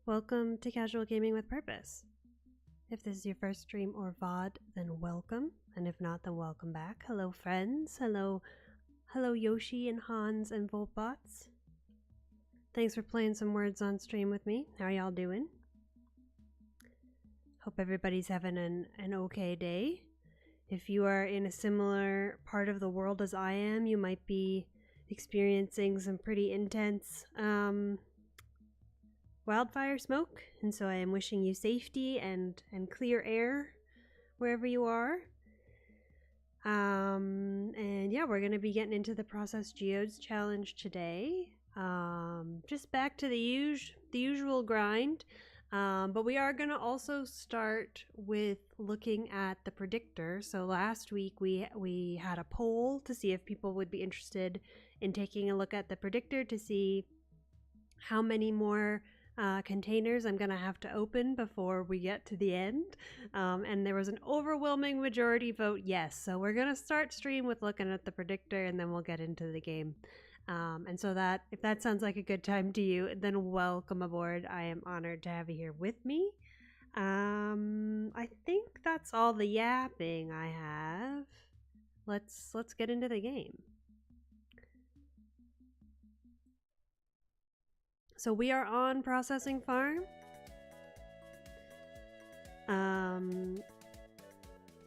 Welcome to Casual Gaming with Purpose. If this is your first stream or VOD, then welcome, and if not, then welcome back. Hello friends, hello Yoshi and Hans and Voltbots. Thanks for playing some words on stream with me. How are y'all doing? Hope everybody's having an okay day. If you are in a similar part of the world as I am, you might be experiencing some pretty intense wildfire smoke, and so I am wishing you safety and clear air wherever you are. And yeah, we're going to be getting into the Process Geodes challenge today. Just back to the usual grind. But we are going to also start with looking at the predictor. So last week we had a poll to see if people would be interested in taking a look at the predictor to see how many more containers I'm going to have to open before we get to the end. And there was an overwhelming majority vote yes. So we're going to start stream with looking at the predictor, and then we'll get into the game. And so that, if that sounds like a good time to you, then welcome aboard. I am honored to have you here with me. I think that's all the yapping I have. Let's get into the game. So we are on Processing Farm.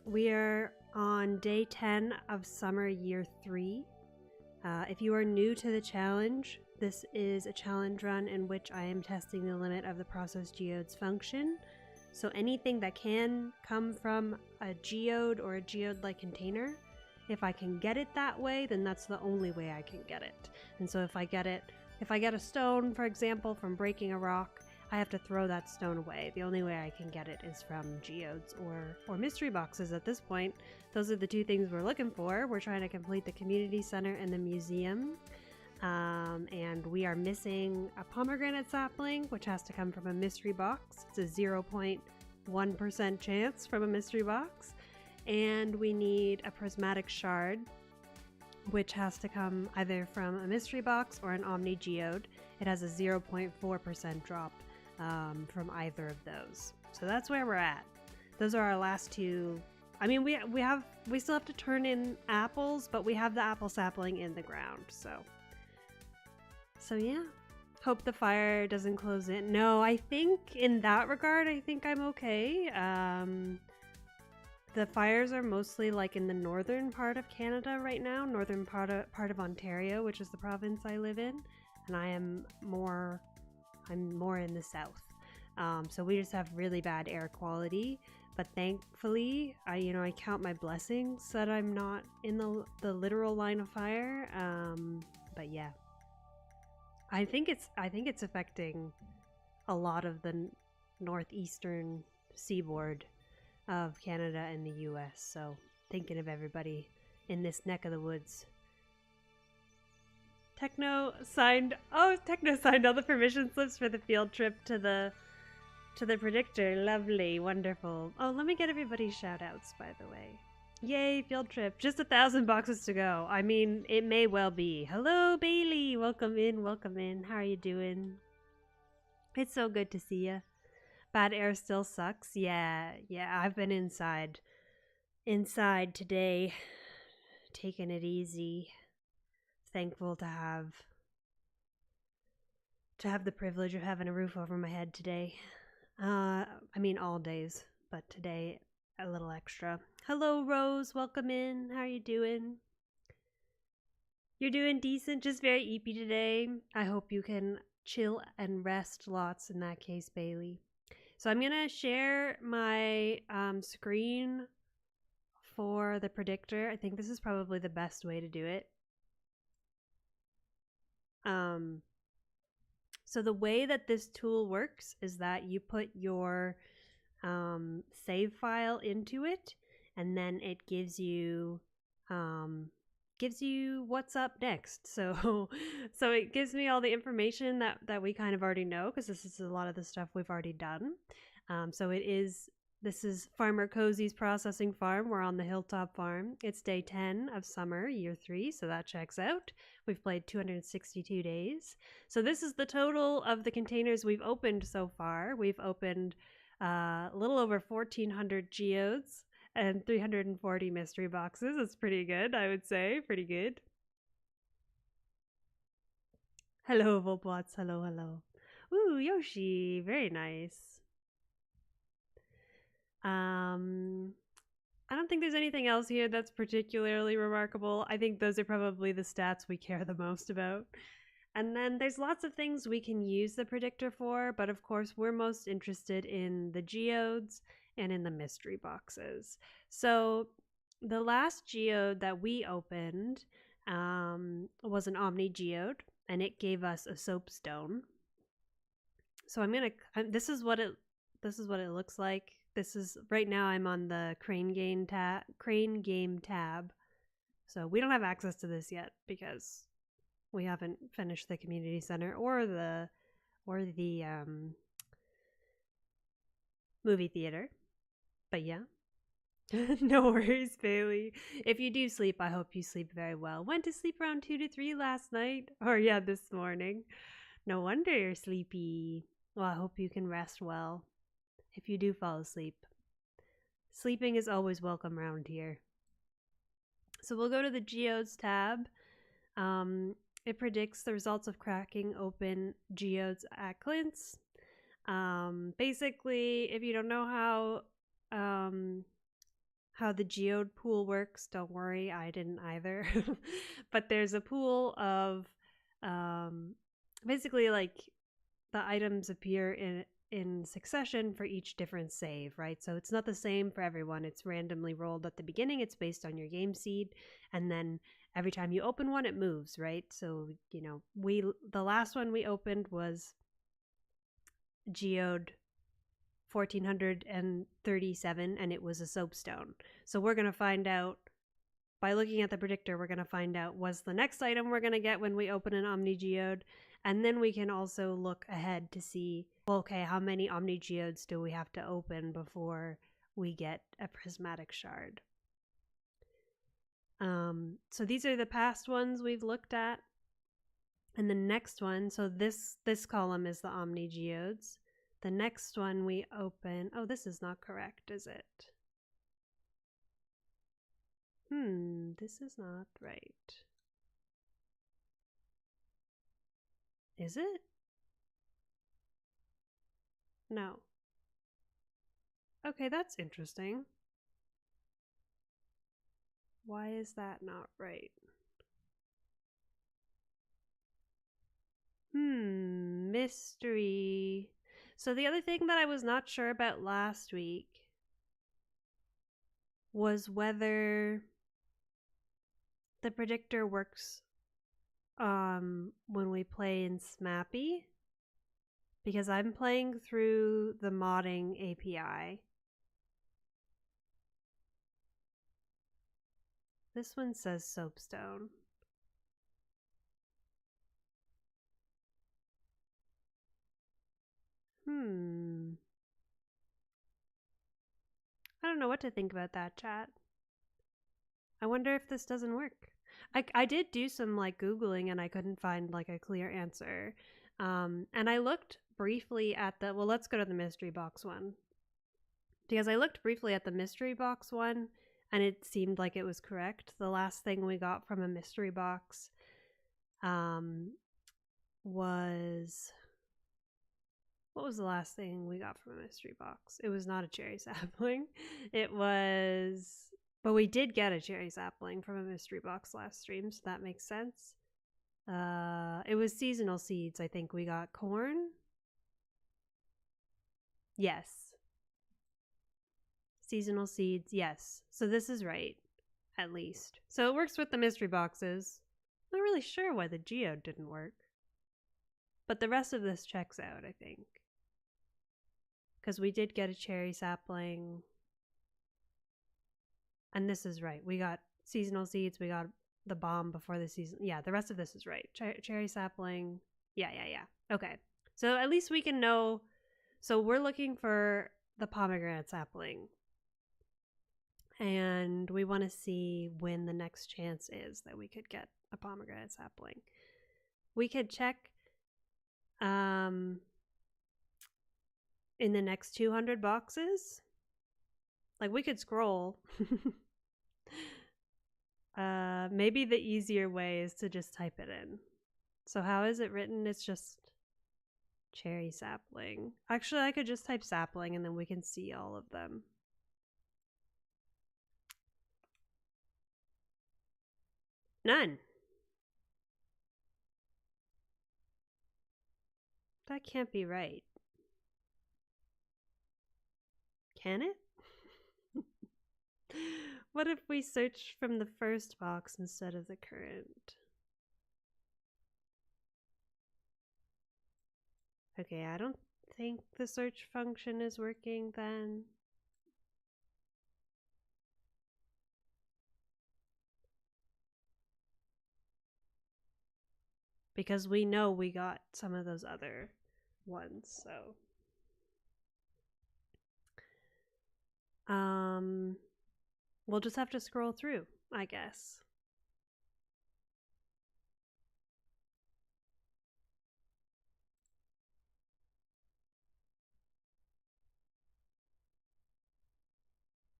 We are on day 10 of summer year 3. If you are new to the challenge, this is a challenge run in which I am testing the limit of the Process Geodes function. So anything that can come from a geode or a geode-like container, if I can get it that way, then that's the only way I can get it. And so if I get a stone, for example, from breaking a rock, I have to throw that stone away. The only way I can get it is from geodes or mystery boxes at this point. Those are the two things we're looking for. We're trying to complete the community center and the museum. And we are missing a pomegranate sapling, which has to come from a mystery box. It's a 0.1% chance from a mystery box. And we need a prismatic shard, which has to come either from a mystery box or an Omni Geode. It has a 0.4% drop from either of those. So that's where we're at. Those are our last two. I mean, we still have to turn in apples, but we have the apple sapling in the ground. So yeah. Hope the fire doesn't close in. No, I think in that regard, I think I'm okay. The fires are mostly like in the northern part of Canada right now, northern part of Ontario, which is the province I live in, and I'm more in the south. So we just have really bad air quality, but thankfully, I count my blessings that I'm not in the literal line of fire. But yeah, I think it's affecting a lot of the northeastern seaboard of Canada and the US, so thinking of everybody in this neck of the woods. Techno signed all the permission slips for the field trip to the predictor. Lovely, wonderful. Oh, let me get everybody's shout outs, by the way. Yay, field trip. Just 1,000 boxes to go. I mean, it may well be. Hello, Bailey. Welcome in. How are you doing? It's so good to see you. Bad air still sucks. Yeah, I've been inside today, taking it easy. Thankful to have the privilege of having a roof over my head today. I mean all days, but today a little extra. Hello, Rose. Welcome in. How are you doing? You're doing decent. Just very eepy today. I hope you can chill and rest lots in that case, Bailey. So I'm going to share my screen for the predictor. I think this is probably the best way to do it. So the way that this tool works is that you put your save file into it, and then it gives you what's up next. So it gives me all the information that we kind of already know, because this is a lot of the stuff we've already done. This is Farmer Cozy's processing farm. We're on the Hilltop Farm. It's day 10 of summer, year 3, so that checks out. We've played 262 days. So this is the total of the containers we've opened so far. We've opened a little over 1,400 geodes and 340 mystery boxes. It's pretty good, I would say. Pretty good. Hello, Volplots. Hello. Ooh, Yoshi. Very nice. I don't think there's anything else here that's particularly remarkable. I think those are probably the stats we care the most about. And then there's lots of things we can use the predictor for, but of course we're most interested in the geodes and in the mystery boxes. So the last geode that we opened was an Omni Geode, and it gave us a soapstone. So this is what it looks like. This is right now I'm on the Crane Game tab. So we don't have access to this yet because we haven't finished the community center or the movie theater. But yeah. No worries, Bailey. If you do sleep, I hope you sleep very well. Went to sleep around 2 to 3 last night. Or yeah, this morning. No wonder you're sleepy. Well, I hope you can rest well. If you do fall asleep. Sleeping is always welcome around here. So we'll go to the Geodes tab. It predicts the results of cracking open geodes at Clint's. Basically, if you don't know how the geode pool works, don't worry, I didn't either. But there's a pool of basically like the items appear in succession for each different save, right? So it's not the same for everyone. It's randomly rolled at the beginning. It's based on your game seed, and then every time you open one, it moves, right? So, you know, the last one we opened was Geode 1437, and it was a soapstone. So we're going to find out, by looking at the predictor, we're going to find out was the next item we're going to get when we open an Omni Geode. And then we can also look ahead to see, well, okay, how many Omni Geodes do we have to open before we get a prismatic shard? So these are the past ones we've looked at. And the next one, so this column is the Omni Geodes. The next one we open, oh, this is not correct, is it? This is not right. Is it? No. Okay, that's interesting. Why is that not right? Mystery. So the other thing that I was not sure about last week was whether the predictor works when we play in Smappy, because I'm playing through the modding API. This one says soapstone. I don't know what to think about that, chat. I wonder if this doesn't work. I did do some like Googling and I couldn't find like a clear answer. And I looked briefly at well, let's go to the mystery box one. Because I looked briefly at the mystery box one and it seemed like it was correct. The last thing we got from a mystery box was... What was the last thing we got from a mystery box? It was not a cherry sapling. It was... But we did get a cherry sapling from a mystery box last stream, so that makes sense. It was seasonal seeds. I think we got corn. Yes. Seasonal seeds, yes. So this is right, at least. So it works with the mystery boxes. I'm not really sure why the geode didn't work. But the rest of this checks out, I think. Because we did get a cherry sapling. And this is right. We got seasonal seeds. We got the bomb before the season. Yeah, the rest of this is right. Cherry sapling. Yeah. Okay. So at least we can know. So we're looking for the pomegranate sapling. And we want to see when the next chance is that we could get a pomegranate sapling. We could check in the next 200 boxes. Like, we could scroll. Maybe the easier way is to just type it in. So how is it written? It's just cherry sapling. Actually, I could just type sapling and then we can see all of them. None. That can't be right. Can it? What if we search from the first box instead of the current? Okay, I don't think the search function is working then. Because we know we got some of those other ones, so. We'll just have to scroll through, I guess.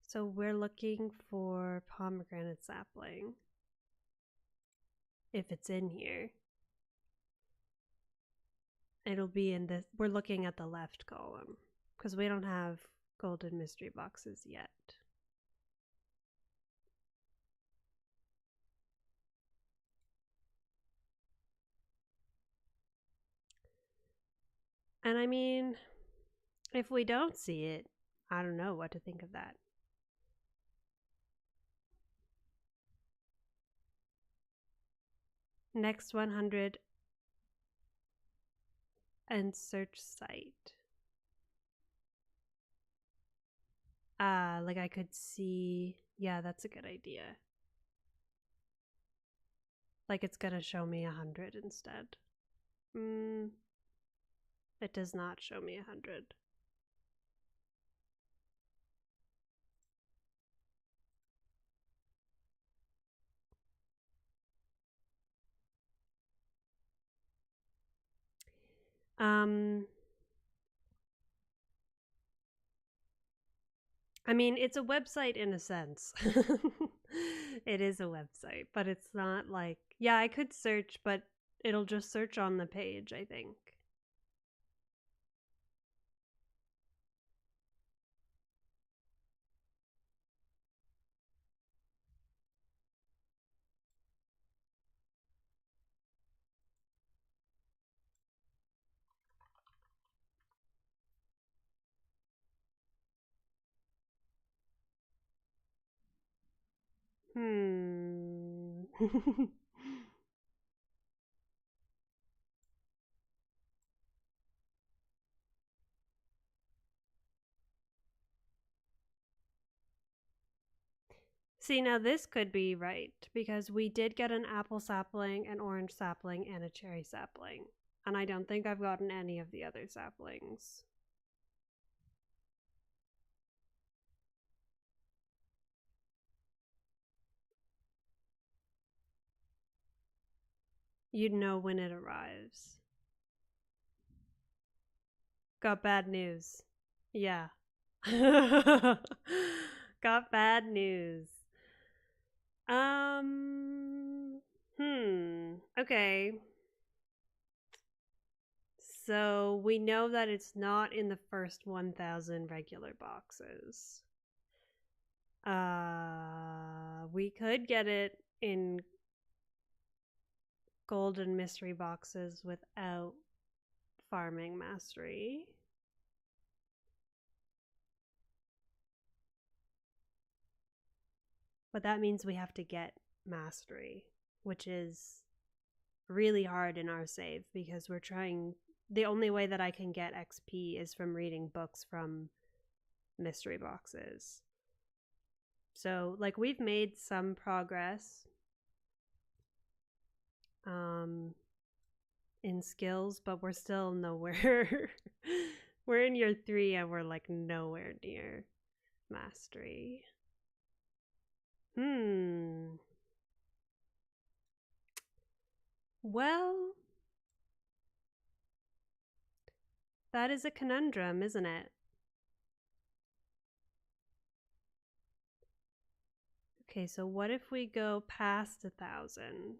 So we're looking for pomegranate sapling. If it's in here. It'll be in this. We're looking at the left column because we don't have golden mystery boxes yet. And I mean, if we don't see it, I don't know what to think of that. Next 100 and search site. Like I could see, yeah, that's a good idea. Like it's gonna show me 100 instead. It does not show me 100. I mean, it's a website in a sense. It is a website, but it's not like, yeah, I could search, but it'll just search on the page, I think. See, now this could be right because we did get an apple sapling, an orange sapling, and a cherry sapling. And I don't think I've gotten any of the other saplings. You'd know when it arrives. Got bad news. Yeah. Got bad news. Okay. So we know that it's not in the first 1,000 regular boxes. We could get it in golden mystery boxes without farming mastery. But that means we have to get mastery, which is really hard in our save because we're trying. The only way that I can get XP is from reading books from mystery boxes. So, like, we've made some progress in skills, but we're still nowhere. We're in year 3 and we're like nowhere near mastery. Well, that is a conundrum, isn't it? Okay, so what if we go past 1,000?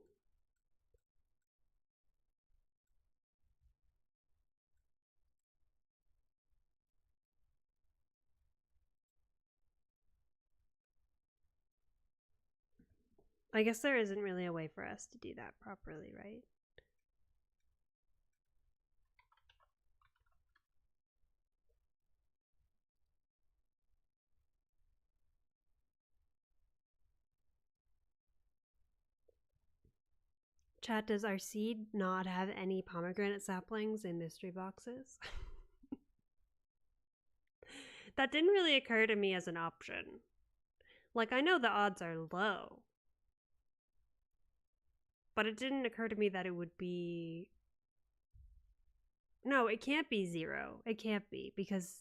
I guess there isn't really a way for us to do that properly, right? Chat, does our seed not have any pomegranate saplings in mystery boxes? That didn't really occur to me as an option. Like, I know the odds are low, but it didn't occur to me that it would be... No, it can't be 0. It can't be, because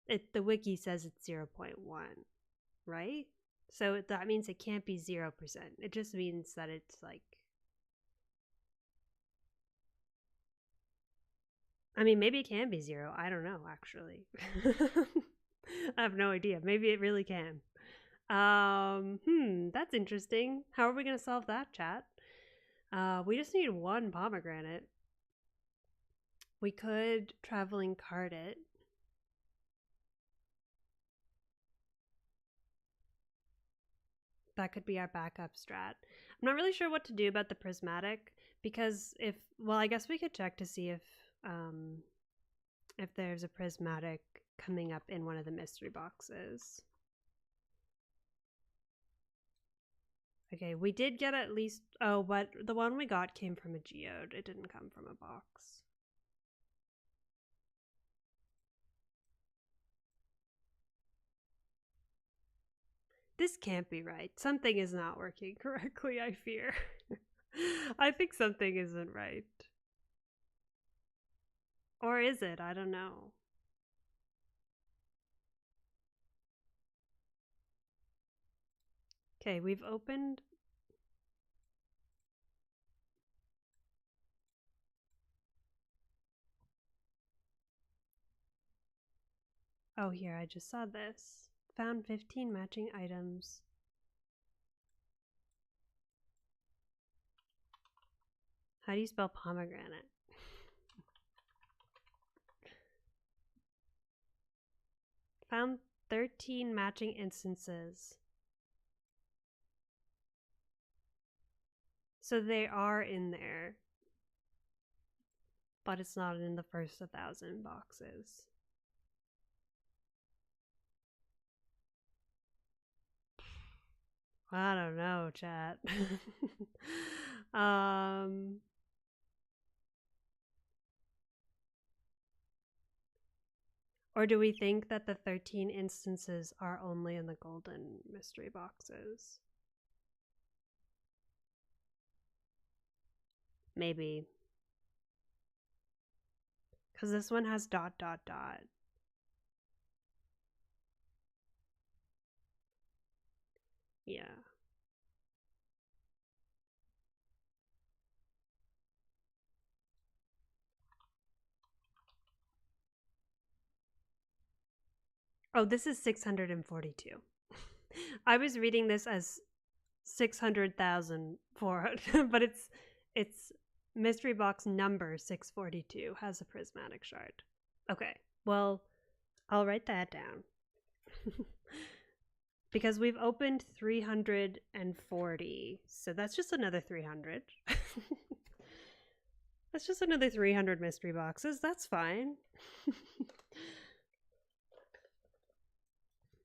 the wiki says it's 0.1, right? So that means it can't be 0%. It just means that it's like... I mean, maybe it can be 0. I don't know, actually. I have no idea. Maybe it really can. That's interesting. How are we going to solve that, chat? We just need 1 pomegranate. We could traveling cart it. That could be our backup strat. I'm not really sure what to do about the prismatic, because well, I guess we could check to see if there's a prismatic coming up in one of the mystery boxes. Okay, we did get at least... Oh, but the one we got came from a geode. It didn't come from a box. This can't be right. Something is not working correctly, I fear. I think something isn't right. Or is it? I don't know. Okay, we've opened... Oh, here, I just saw this. Found 15 matching items. How do you spell pomegranate? Found 13 matching instances. So they are in there, but it's not in the first 1,000 boxes. I don't know, chat. Or do we think that the 13 instances are only in the golden mystery boxes? Maybe. Because this one has ... Yeah. Oh, this is 642. I was reading this as 600,400, but it's mystery box number 642 has a prismatic shard. Okay, well, I'll write that down. Because we've opened 340, so that's just another 300. That's just another 300 mystery boxes. That's fine.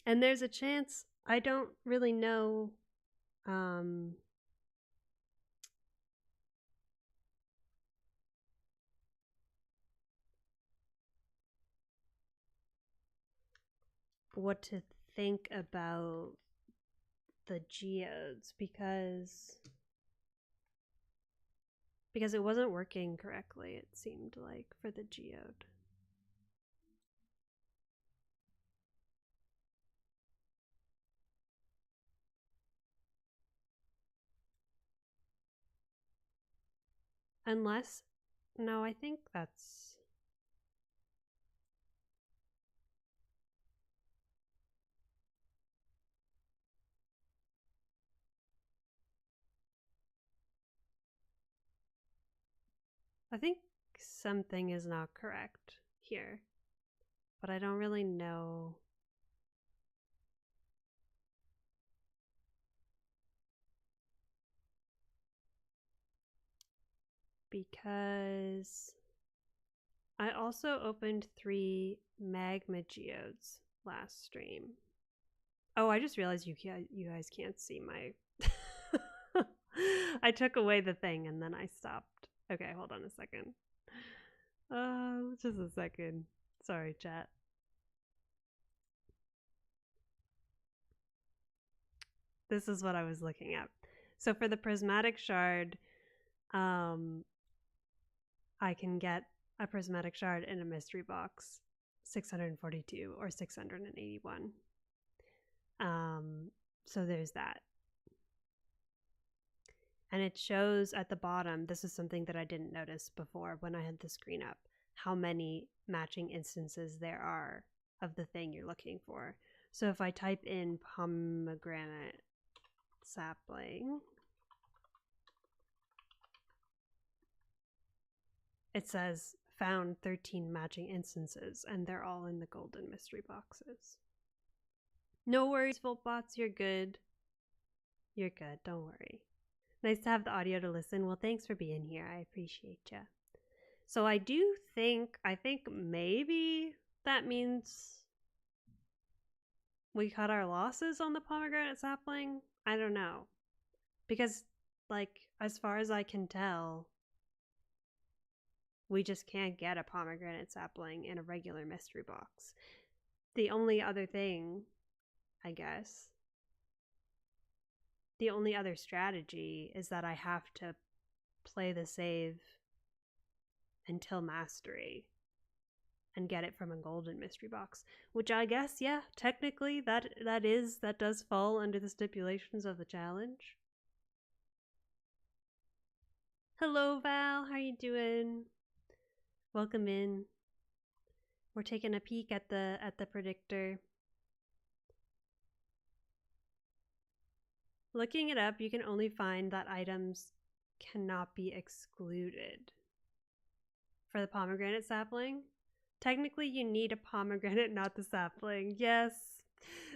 And there's a chance, I don't really know what to think about the geodes, because it wasn't working correctly, it seemed like, for the geode. Unless, no, I think that's... I think something is not correct here, but I don't really know. because I also opened 3 Magma Geodes last stream. Oh, I just realized you guys can't see my... I took away the thing and then I stopped. Okay, hold on a second. Just a second. Sorry, chat. This is what I was looking at. So for the prismatic shard, I can get a prismatic shard in a mystery box, 642 or 681. So there's that. And it shows at the bottom, this is something that I didn't notice before when I had the screen up, how many matching instances there are of the thing you're looking for. So if I type in pomegranate sapling, it says found 13 matching instances, and they're all in the golden mystery boxes. No worries, Voltbots, you're good. You're good, don't worry. Nice to have the audio to listen. Well, thanks for being here. I appreciate you. So I think maybe that means we cut our losses on the pomegranate sapling. I don't know. Because, like, as far as I can tell, we just can't get a pomegranate sapling in a regular mystery box. The only other thing, I guess, the only other strategy is that I have to play the save until mastery and get it from a golden mystery box, which I guess, yeah, technically that does fall under the stipulations of the challenge. Hello, Val, how are you doing? Welcome in. We're taking a peek at the predictor. Looking it up, you can only find that items cannot be excluded. For the pomegranate sapling, technically you need a pomegranate, not the sapling. Yes,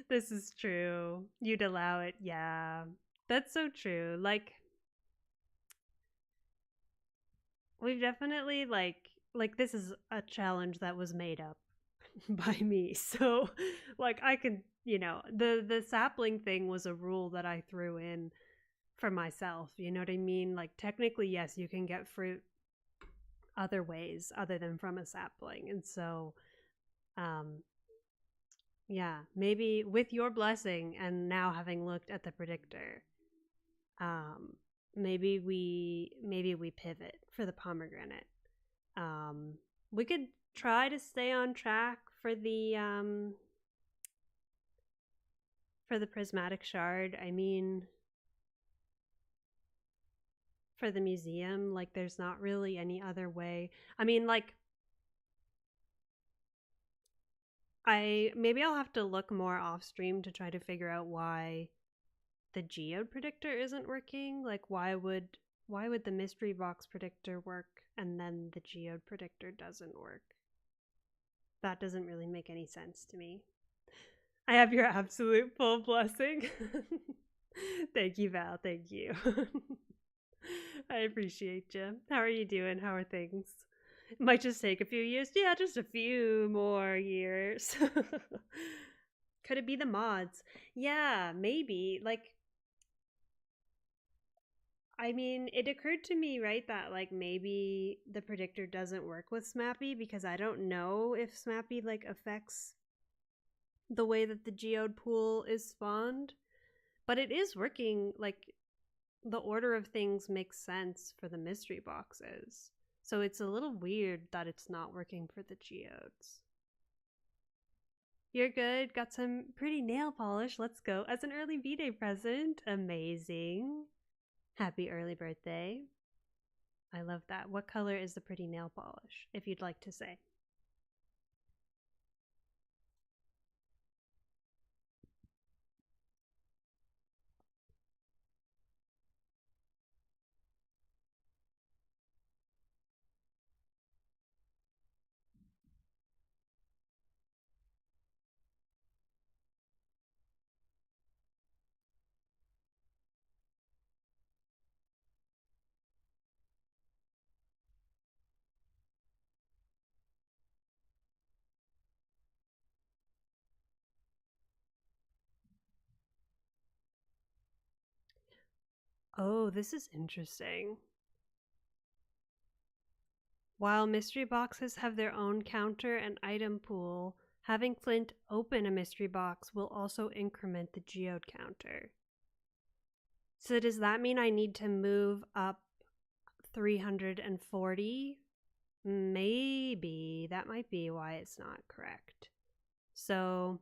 this is true. You'd allow it. Yeah, that's so true. Like, we've definitely, like this is a challenge that was made up by me. So, like, I can, the sapling thing was a rule that I threw in for myself. You know what I mean? Like, technically, yes, you can get fruit other ways other than from a sapling. And so, yeah, maybe with your blessing and now having looked at the predictor, maybe we pivot for the pomegranate. We could try to stay on track for the prismatic shard. I mean, for the museum, like, there's not really any other way. I mean, like, maybe I'll have to look more off stream to try to figure out why the geode predictor isn't working. Like, why would the mystery box predictor work and then the geode predictor doesn't work? That doesn't really make any sense to me. I have your absolute full blessing. Thank you, Val. Thank you. I appreciate you. How are you doing? How are things? It might just take a few years. Yeah, just a few more years. Could it be the mods? Yeah, maybe. Like, I mean, it occurred to me, right, that, like, maybe the predictor doesn't work with Smappy because I don't know if Smappy, like, affects the way that the geode pool is spawned. But it is working, like, the order of things makes sense for the mystery boxes. So it's a little weird that it's not working for the geodes. You're good. Got some pretty nail polish. Let's go. As an early V-Day present. Amazing. Happy early birthday. I love that. What color is the pretty nail polish, if you'd like to say? Oh, this is interesting. While mystery boxes have their own counter and item pool, having Clint open a mystery box will also increment the geode counter. So does that mean I need to move up 340? Maybe. That might be why it's not correct. So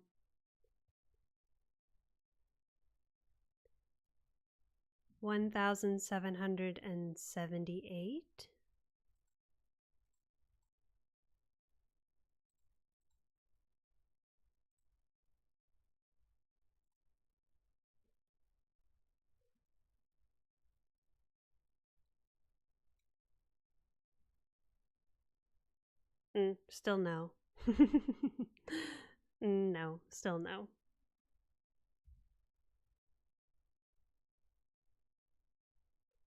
1,778. Still no. No, still no.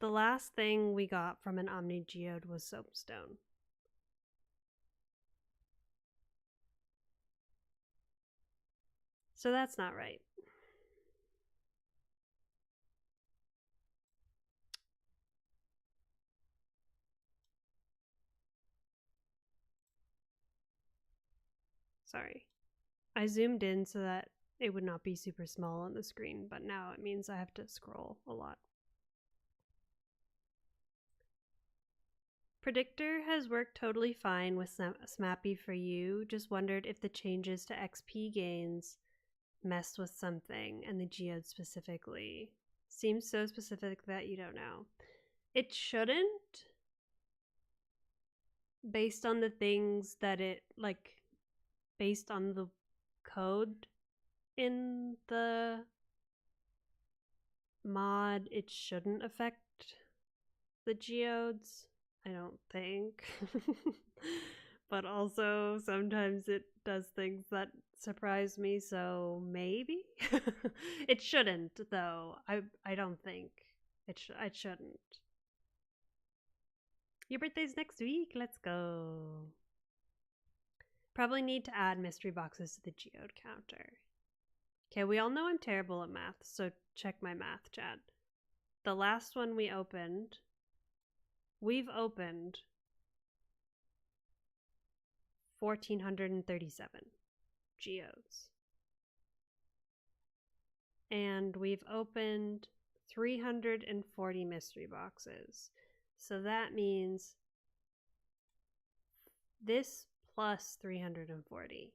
The last thing we got from an Omni Geode was soapstone. So that's not right. Sorry. I zoomed in so that it would not be super small on the screen, but now it means I have to scroll a lot. Predictor has worked totally fine with Smappy for you. Just wondered if the changes to XP gains messed with something, and the geode specifically. Seems so specific that you don't know. It shouldn't, based on the things that it, like, based on the code in the mod, it shouldn't affect the geodes, I don't think. But also sometimes it does things that surprise me, so maybe. It shouldn't, though. I don't think it shouldn't. Your birthday's next week. Let's go. Probably need to add mystery boxes to the geode counter. Okay, we all know I'm terrible at math, so check my math, chat. The last one we've opened 1,437 geodes. And we've opened 340 mystery boxes. So that means this plus 340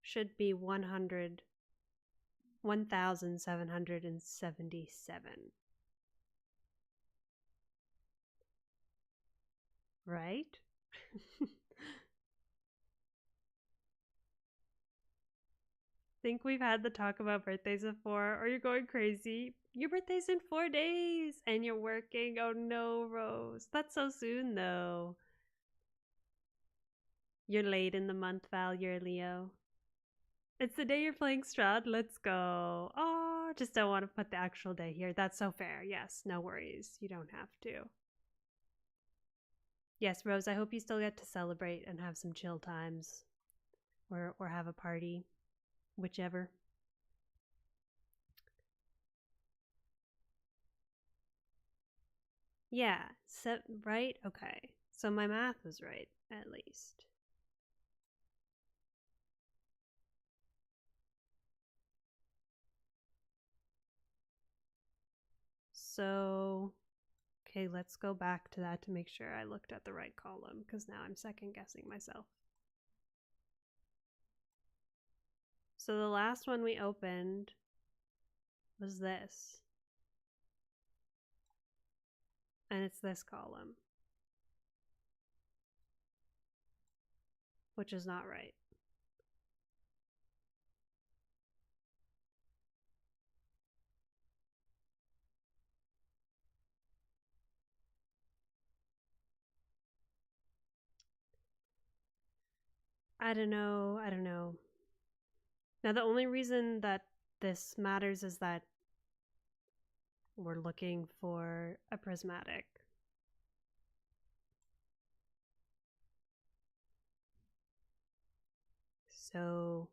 should be 1,777. Right? Think we've had the talk about birthdays before, or you're going crazy. Your birthday's in 4 days and you're working. Oh no, Rose. That's so soon though. You're late in the month, Val. You're a Leo. It's the day you're playing Strahd. Let's go. Oh, just don't want to put the actual day here. That's so fair. Yes, no worries. You don't have to. Yes, Rose, I hope you still get to celebrate and have some chill times. Or have a party. Whichever. Yeah, right? Okay. So my math was right, at least. So, okay, let's go back to that to make sure I looked at the right column, because now I'm second guessing myself. So the last one we opened was this. And it's this column, which is not right. I don't know. Now the only reason that this matters is that we're looking for a prismatic. So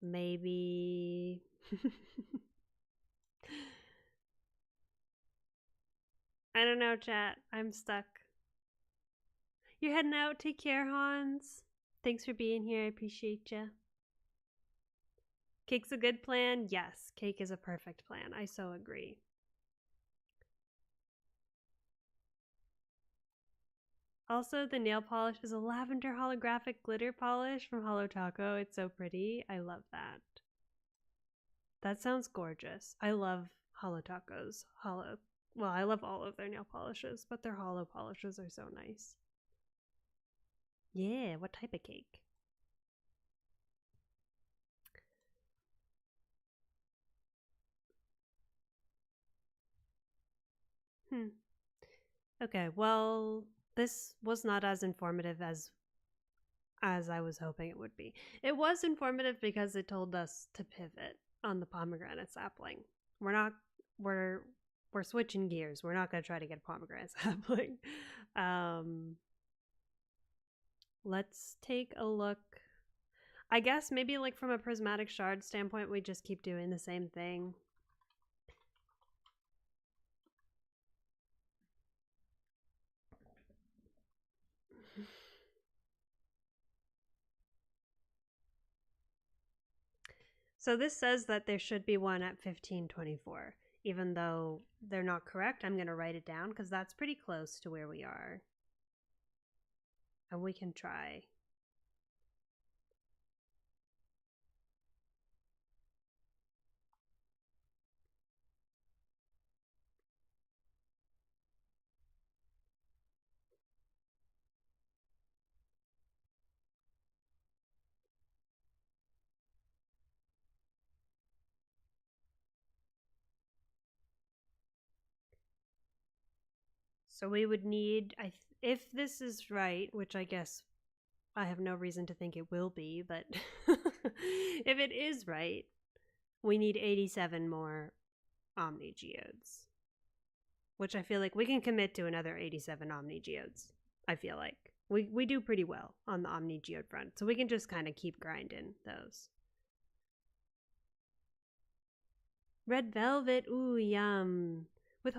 maybe I don't know, chat. I'm stuck. You're heading out. Take care, Hans. Thanks for being here. I appreciate you. Cake's a good plan? Yes, cake is a perfect plan. I so agree. Also, the nail polish is a lavender holographic glitter polish from Holo Taco. It's so pretty. I love that. That sounds gorgeous. I love Holo Taco's well, I love all of their nail polishes, but their holo polishes are so nice. Yeah, what type of cake? Okay, well, this was not as informative as I was hoping it would be. It was informative because it told us to pivot on the pomegranate sapling. We're switching gears. We're not going to try to get a pomegranate sapling. Let's take a look. I guess maybe like from a prismatic shard standpoint, we just keep doing the same thing. So this says that there should be one at 1524. Even though they're not correct, I'm going to write it down because that's pretty close to where we are. And we can try. So we would need, if this is right, which I guess I have no reason to think it will be, but if it is right, we need 87 more Omni Geodes. Which I feel like we can commit to another 87 Omni Geodes. I feel like we do pretty well on the Omni Geode front, so we can just kind of keep grinding those. Red velvet, ooh, yum! With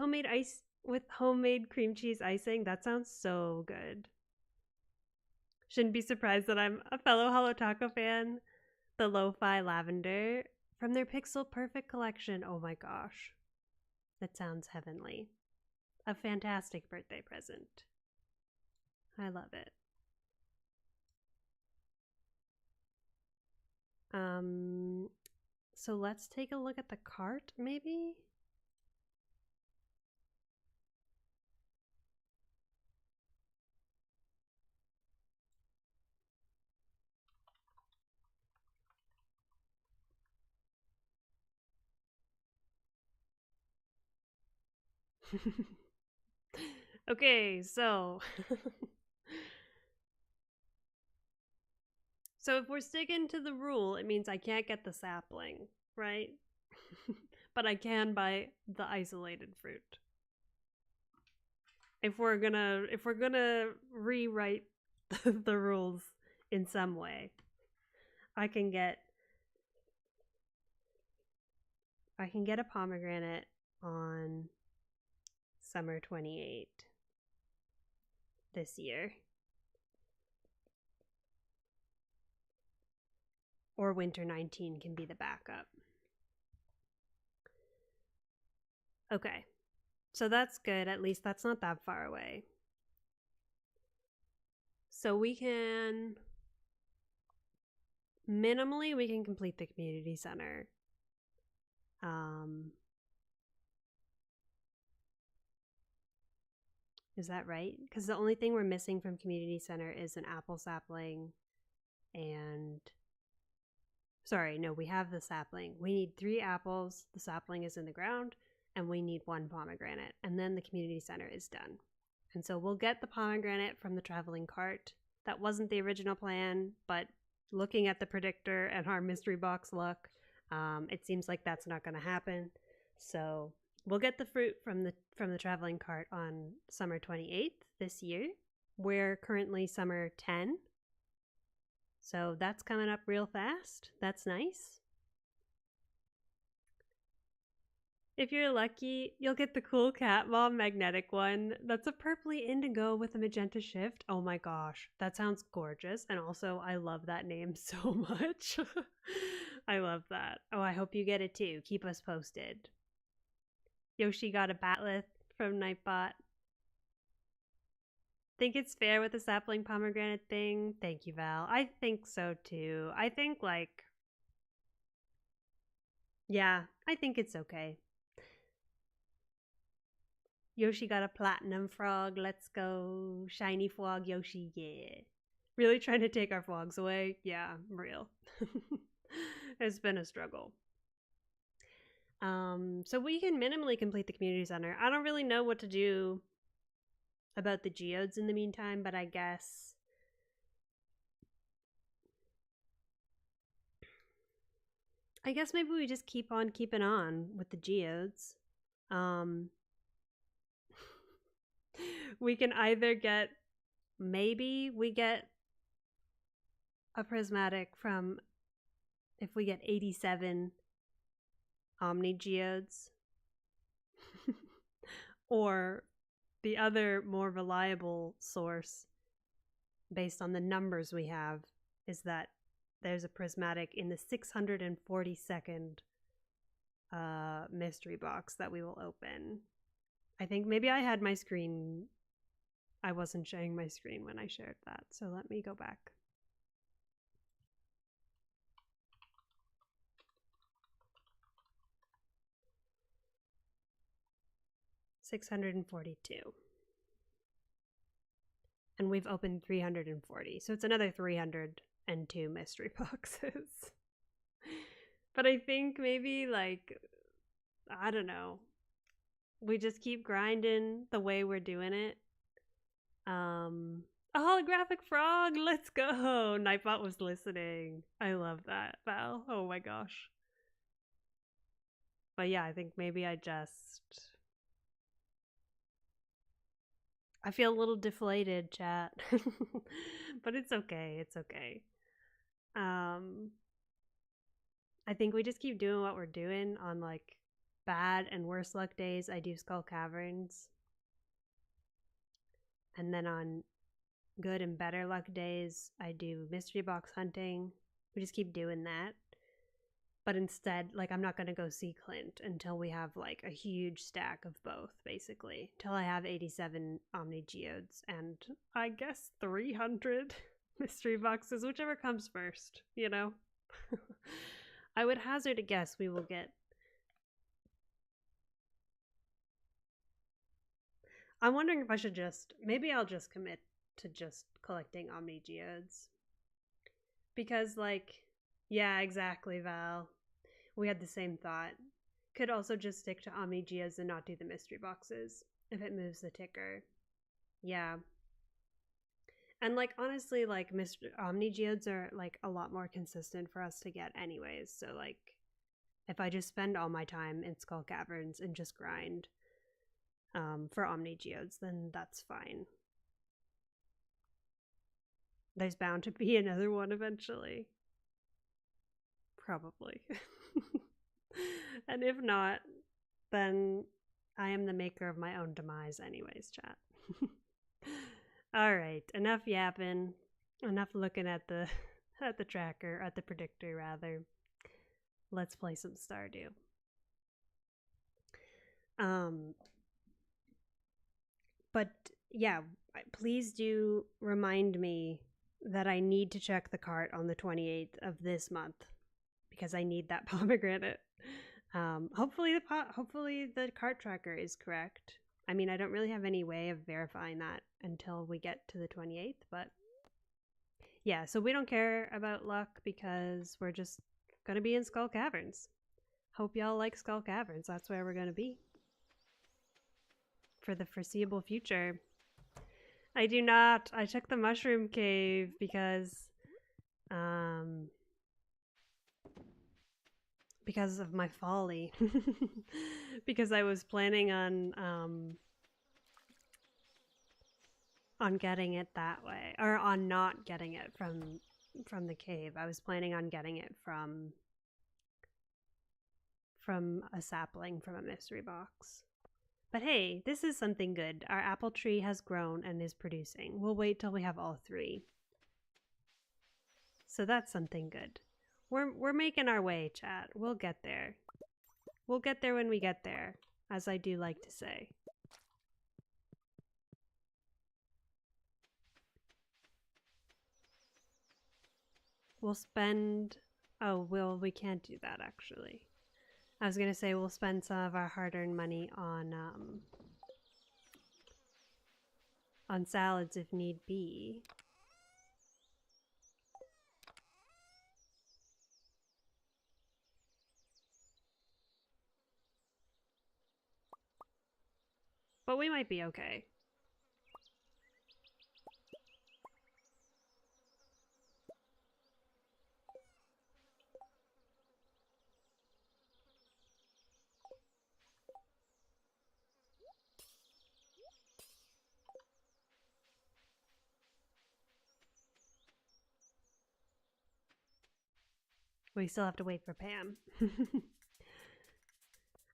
homemade cream cheese icing, that sounds so good. Shouldn't be surprised that I'm a fellow Holo Taco fan. The Lo-Fi Lavender from their Pixel Perfect collection. Oh my gosh. That sounds heavenly. A fantastic birthday present. I love it. So let's take a look at the cart, maybe? Okay, so so if we're sticking to the rule, it means I can't get the sapling, right? But I can buy the isolated fruit. If we're gonna rewrite the rules in some way, I can get a pomegranate on summer 28 this year. Or winter 19 can be the backup. Okay, so that's good. At least that's not that far away. So we can minimally we can complete the community center. Is that right? Because the only thing we're missing from community center is an apple sapling and sorry, no, we have the sapling. We need 3 apples. The sapling is in the ground, and we need 1 pomegranate, and then the community center is done. And so we'll get the pomegranate from the traveling cart. That wasn't the original plan, but looking at the predictor and our mystery box luck, it seems like that's not going to happen. So we'll get the fruit from the traveling cart on summer 28th this year. We're currently summer 10. So that's coming up real fast. That's nice. If you're lucky, you'll get the cool cat mom magnetic one. That's a purpley indigo with a magenta shift. Oh my gosh, that sounds gorgeous. And also, I love that name so much. I love that. Oh, I hope you get it too. Keep us posted. Yoshi got a batleth from Nightbot. Think it's fair with the sapling pomegranate thing? Thank you, Val. I think so too. I think yeah, I think it's okay. Yoshi got a platinum frog. Let's go. Shiny frog Yoshi, yeah. Really trying to take our frogs away? Yeah, real. It's been a struggle. So we can minimally complete the community center. I don't really know what to do about the geodes in the meantime, but I guess maybe we just keep on keeping on with the geodes. We can either get, maybe we get a prismatic from, if we get 87 Omni Geodes, or the other more reliable source based on the numbers we have is that there's a prismatic in the 642nd mystery box that we will open. I think maybe I had my screen, I wasn't sharing my screen when I shared that, so let me go back. $642. And we've opened 340, so it's another 302 mystery boxes. But I think maybe, like, I don't know, we just keep grinding the way we're doing it. A holographic frog, let's go. Nightbot was listening. I love that, Val. Oh my gosh. But yeah, I think maybe I feel a little deflated, chat. But it's okay. It's okay. I think we just keep doing what we're doing. On like bad and worse luck days, I do Skull Caverns. And then on good and better luck days, I do mystery box hunting. We just keep doing that. But instead, like, I'm not going to go see Clint until we have like a huge stack of both, basically. Till I have 87 Omni Geodes and I guess 300 mystery boxes, whichever comes first, you know? I would hazard a guess we will get. I'm wondering if I should maybe I'll just commit to just collecting Omni Geodes. Because, like, yeah, exactly, Val. We had the same thought. Could also just stick to Omni Geodes and not do the mystery boxes if it moves the ticker. Yeah. And, like, honestly, like, Omni Geodes are, like, a lot more consistent for us to get anyways. So, like, if I just spend all my time in Skull Caverns and just grind for Omni Geodes, then that's fine. There's bound to be another one eventually. Probably. And if not, then I am the maker of my own demise anyways, chat. All right, enough yapping, enough looking at the tracker, at the predictor rather. Let's play some Stardew. But yeah, please do remind me that I need to check the cart on the 28th of this month because I need that pomegranate. Hopefully the cart tracker is correct. I mean, I don't really have any way of verifying that until we get to the 28th, but yeah, so we don't care about luck because we're just gonna be in Skull Caverns. Hope y'all like Skull Caverns. That's where we're gonna be for the foreseeable future. I do not. I took the mushroom cave because of my folly. Because I was planning on getting it that way, or on not getting it from the cave. I was planning on getting it from from a sapling from a mystery box. But hey, this is something good. Our apple tree has grown and is producing. We'll wait till we have all 3. So that's something good. We're making our way, chat. We'll get there. We'll get there when we get there, as I do like to say. We'll spend... Oh, well, we can't do that, actually. I was going to say we'll spend some of our hard-earned money on salads if need be. But we might be okay. We still have to wait for Pam.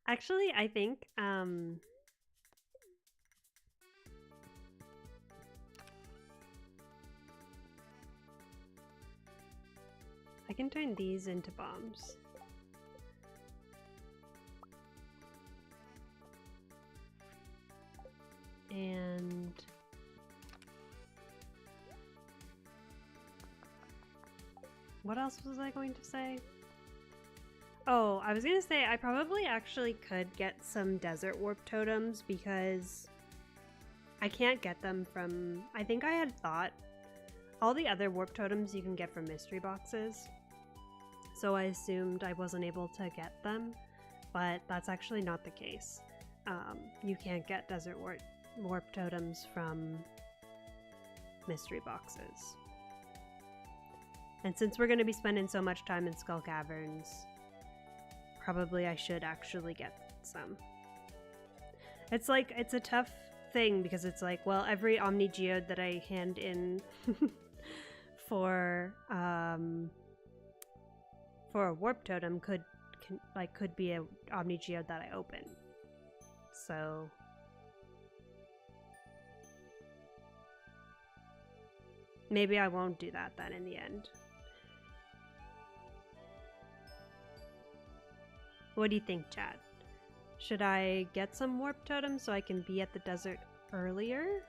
Actually, I think I can turn these into bombs. And what else was I going to say? Oh, I was going to say I probably actually could get some desert warp totems because I can't get them from... I think I had thought all the other warp totems you can get from mystery boxes. So I assumed I wasn't able to get them, but that's actually not the case. You can't get desert warp totems from mystery boxes. And since we're going to be spending so much time in Skull Caverns, probably I should actually get some. It's like, it's a tough thing because it's like, well, every Omni Geode that I hand in for a warp totem could be a Omni Geode that I open. So maybe I won't do that then in the end. What do you think, chat? Should I get some warp totems so I can be at the desert earlier?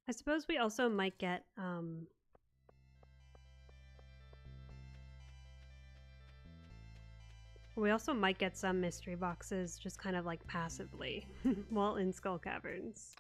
I suppose we also might get some mystery boxes just kind of like passively while in Skull Caverns.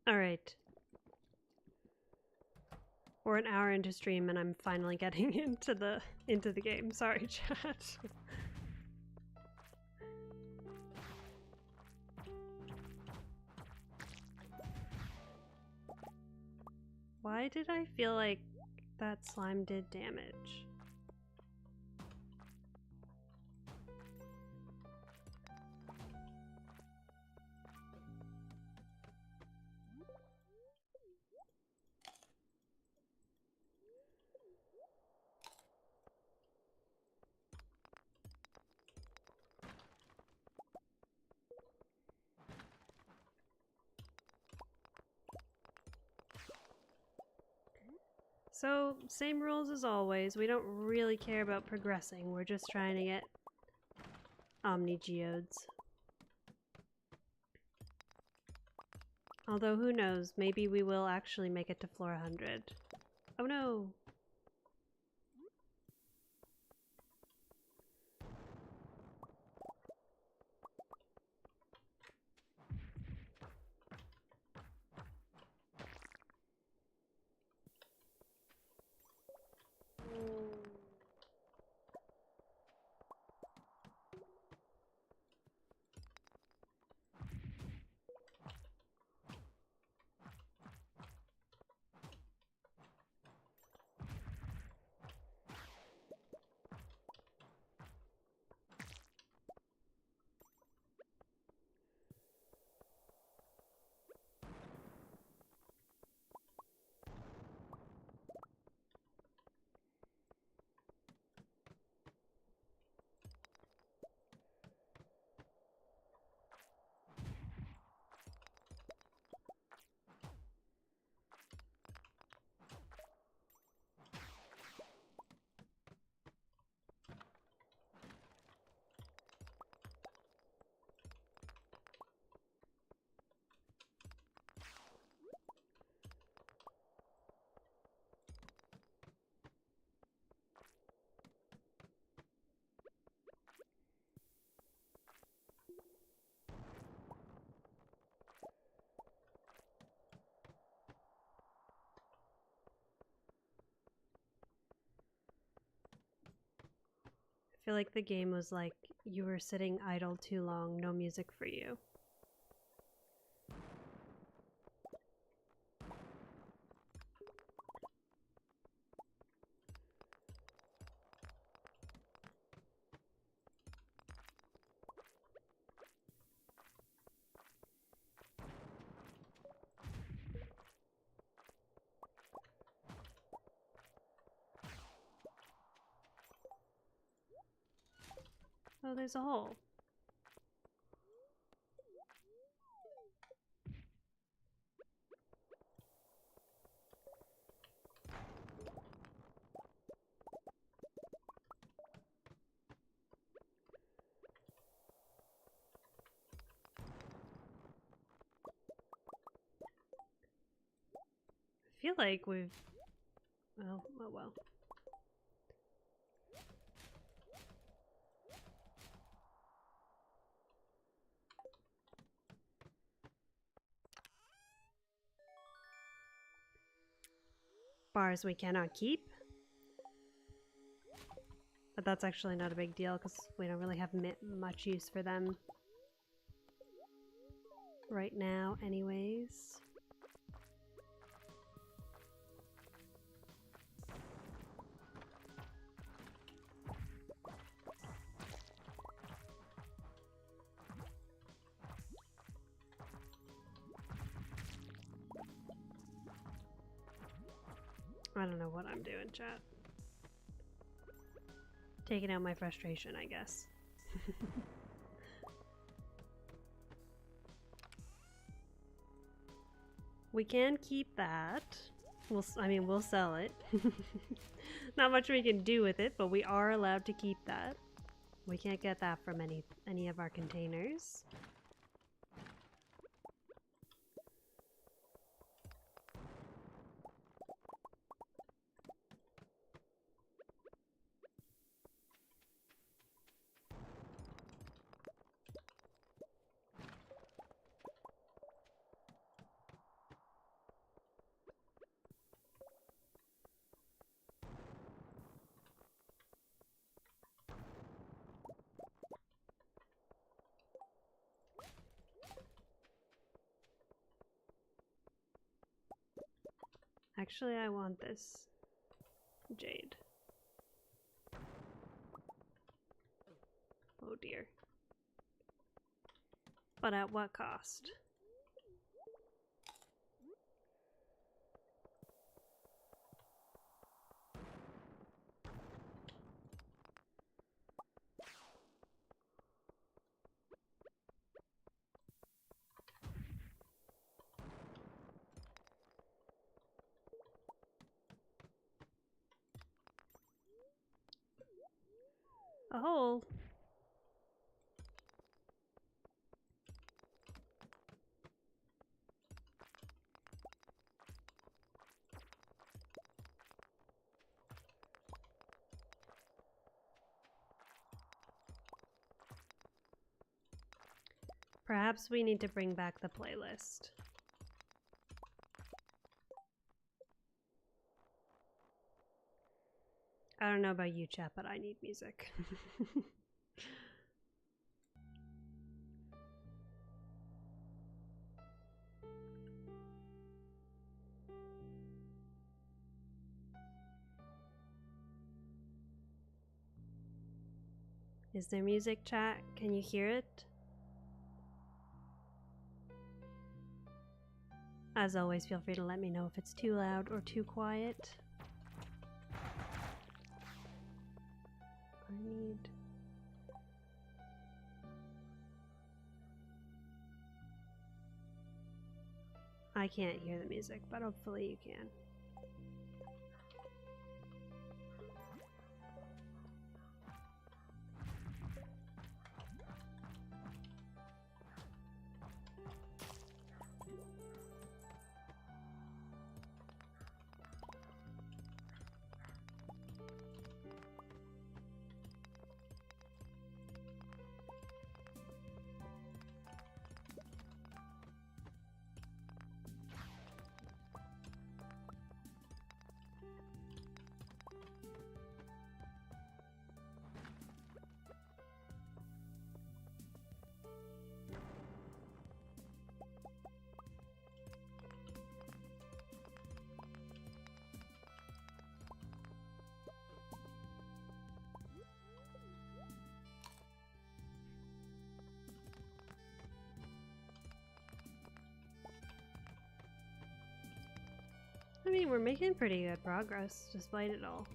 All right. We're an hour into stream and I'm finally getting into the game. Sorry, chat. Why did I feel like that slime did damage? So, same rules as always. We don't really care about progressing. We're just trying to get Omni Geodes. Although who knows, maybe we will actually make it to floor 100. Oh no! I feel like the game was like, you were sitting idle too long, no music for you. Oh, there's a hole. I feel like we've... Well, oh well. Bars we cannot keep. But that's actually not a big deal because we don't really have much use for them right now anyways. I don't know what I'm doing, chat. Taking out my frustration, I guess. We can keep that. We'll sell it. Not much we can do with it, but we are allowed to keep that. We can't get that from any of our containers. Actually, I want this jade. Oh dear. But at what cost? A hole. Perhaps we need to bring back the playlist. I don't know about you, chat, but I need music. Is there music, chat? Can you hear it? As always, feel free to let me know if it's too loud or too quiet. I can't hear the music, but hopefully you can. I mean, we're making pretty good progress, despite it all.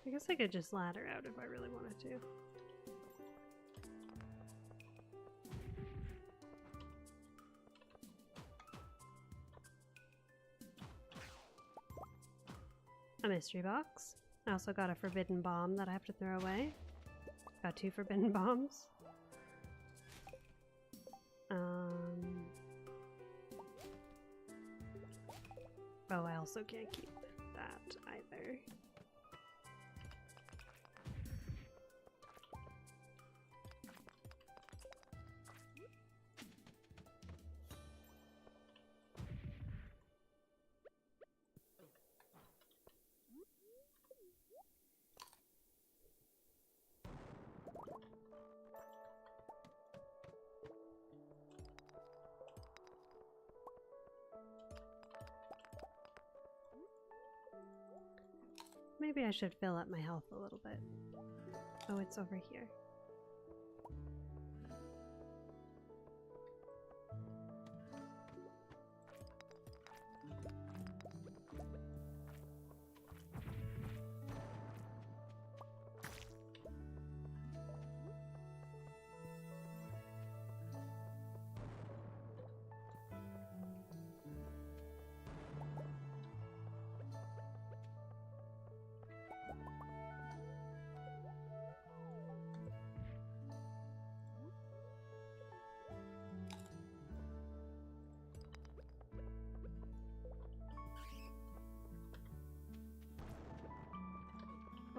I guess I could just ladder out if I really wanted to. A mystery box. I also got a forbidden bomb that I have to throw away. Got 2 forbidden bombs. Oh, I also can't keep that either. Maybe I should fill up my health a little bit. Oh, it's over here.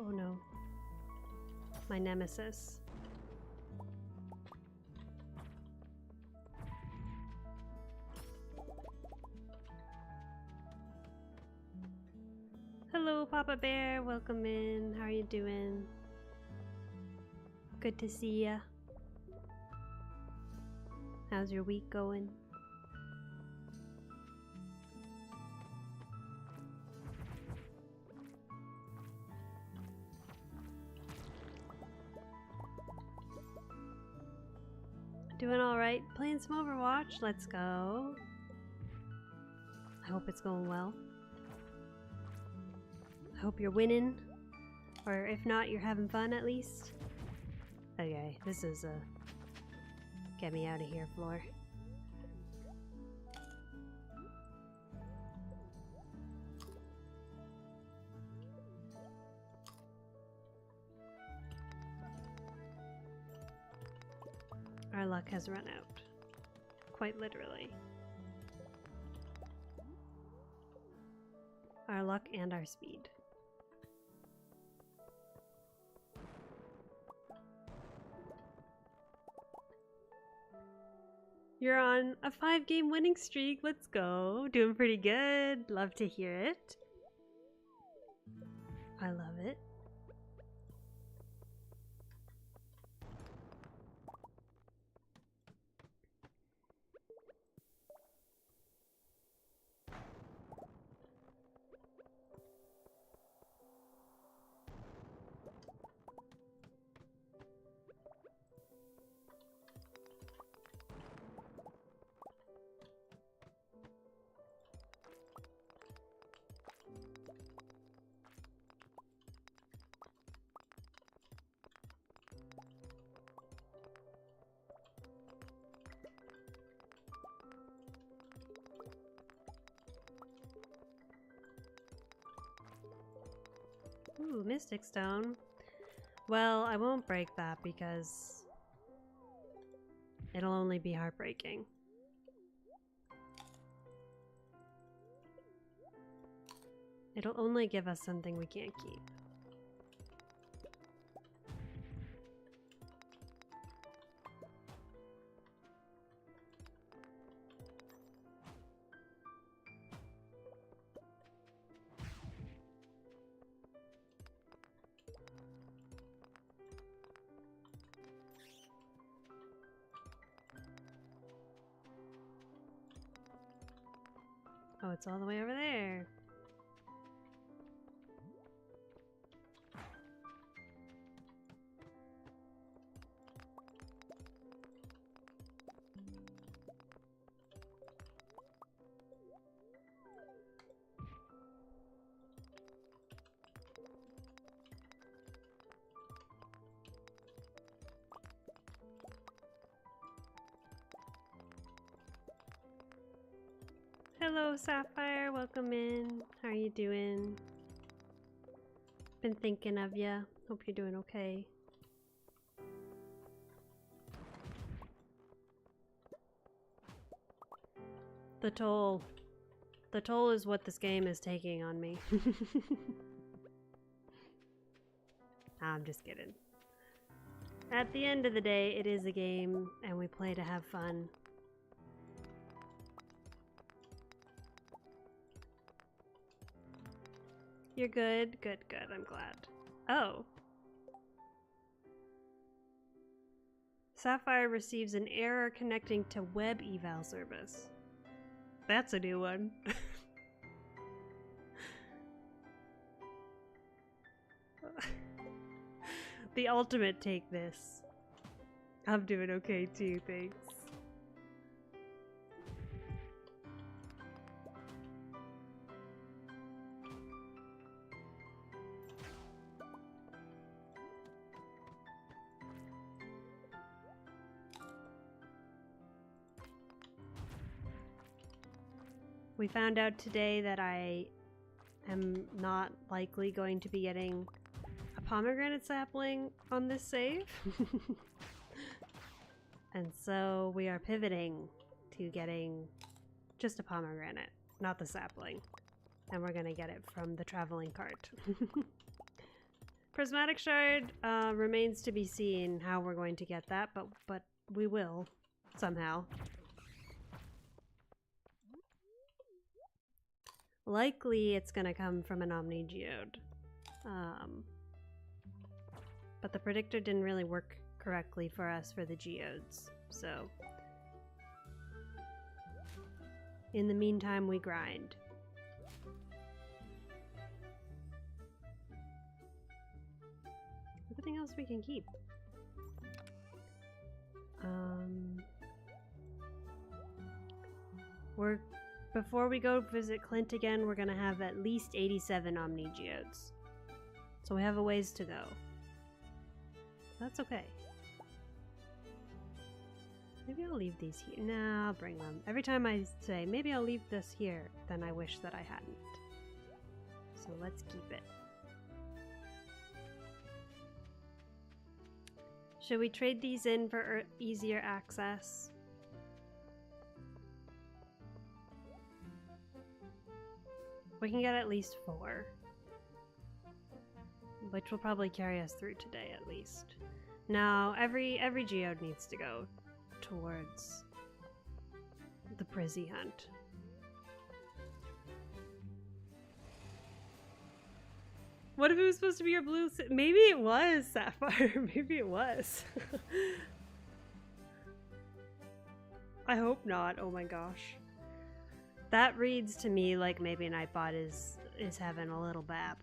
Oh no. My nemesis. Hello, Papa Bear. Welcome in. How are you doing? Good to see ya. How's your week going? Doing alright. Playing some Overwatch. Let's go. I hope it's going well. I hope you're winning. Or if not, you're having fun at least. Okay, this is a get me out of here floor. luck has run out. Quite literally. Our luck and our speed. You're on a 5-game winning streak. Let's go. Doing pretty good. Love to hear it. I love it. Ooh, Mystic Stone. Well, I won't break that because it'll only be heartbreaking. It'll only give us something we can't keep. Oh, it's all the way over there. Hello, Sapphire. Welcome in. How are you doing? Been thinking of ya. Hope you're doing okay. The toll. The toll is what this game is taking on me. I'm just kidding. At the end of the day, it is a game, and we play to have fun. You're good? Good, good. I'm glad. Oh. Sapphire receives an error connecting to web eval service. That's a new one. The ultimate take this. I'm doing okay too, thanks. We found out today that I am not likely going to be getting a pomegranate sapling on this save. And so we are pivoting to getting just a pomegranate, not the sapling. And we're gonna get it from the traveling cart. Prismatic shard remains to be seen how we're going to get that, but we will somehow. Likely it's gonna come from an Omni Geode. But the predictor didn't really work correctly for us for the geodes, so in the meantime we grind. Everything else we can keep. Before we go visit Clint again, we're gonna have at least 87 Omni Geodes. So we have a ways to go. That's okay. Maybe I'll leave these here. Nah, I'll bring them. Every time I say, maybe I'll leave this here, then I wish that I hadn't. So let's keep it. Should we trade these in for easier access? We can get at least 4. Which will probably carry us through today at least. Now, every geode needs to go towards the Prizzy hunt. What if it was supposed to be your blue? Maybe it was Sapphire. Maybe it was. I hope not. Oh my gosh. That reads to me like maybe Nightbot is having a little bap.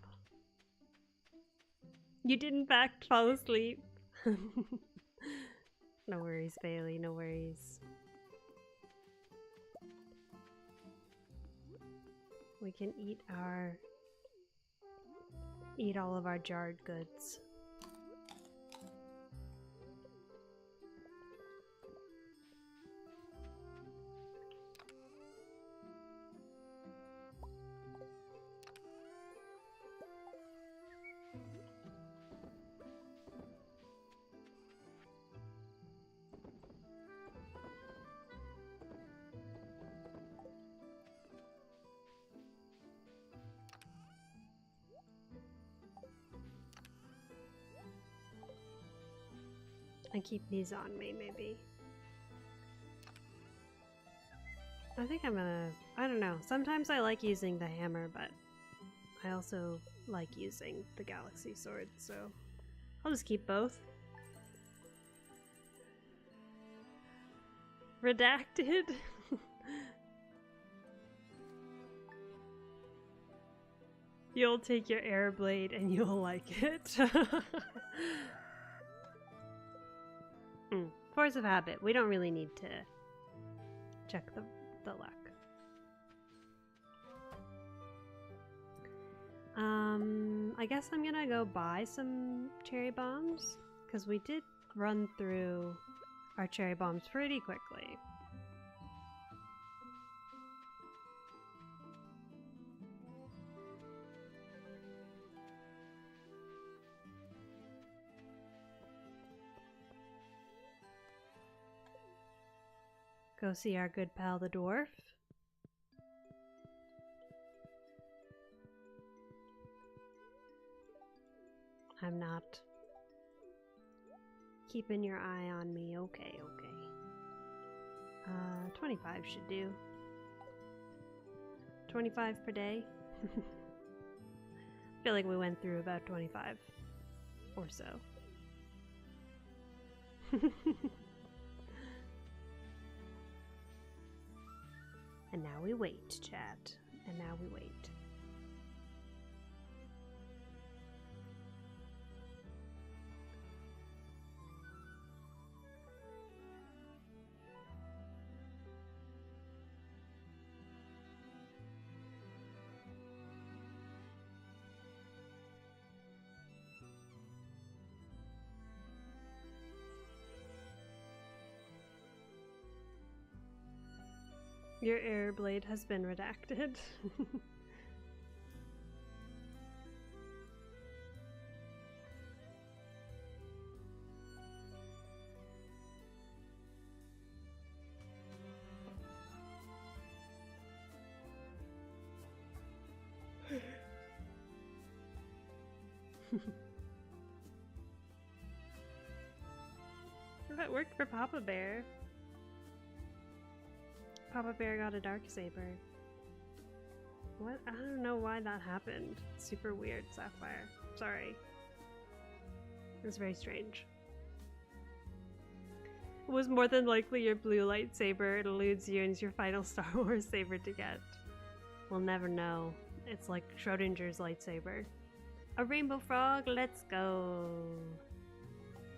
You did in fact fall asleep. No worries, Bailey. No worries. We can eat all of our jarred goods. And keep these on me, maybe. I think I'm gonna... I don't know. Sometimes I like using the hammer, but I also like using the galaxy sword, so I'll just keep both. Redacted? You'll take your air blade and you'll like it. Force of habit. We don't really need to check the luck. I guess I'm gonna go buy some cherry bombs because we did run through our cherry bombs pretty quickly. Go see our good pal the dwarf. I'm not keeping your eye on me. Okay, okay. 25 should do. 25 per day. I feel like we went through about 25 or so. And now we wait, chat. And now we wait. Your air blade has been redacted. That worked for Papa Bear. Papa Bear got a dark saber. What? I don't know why that happened. Super weird, Sapphire. Sorry. It was very strange. It was more than likely your blue lightsaber. It eludes you and is your final Star Wars saber to get. We'll never know. It's like Schrodinger's lightsaber. A rainbow frog, let's go.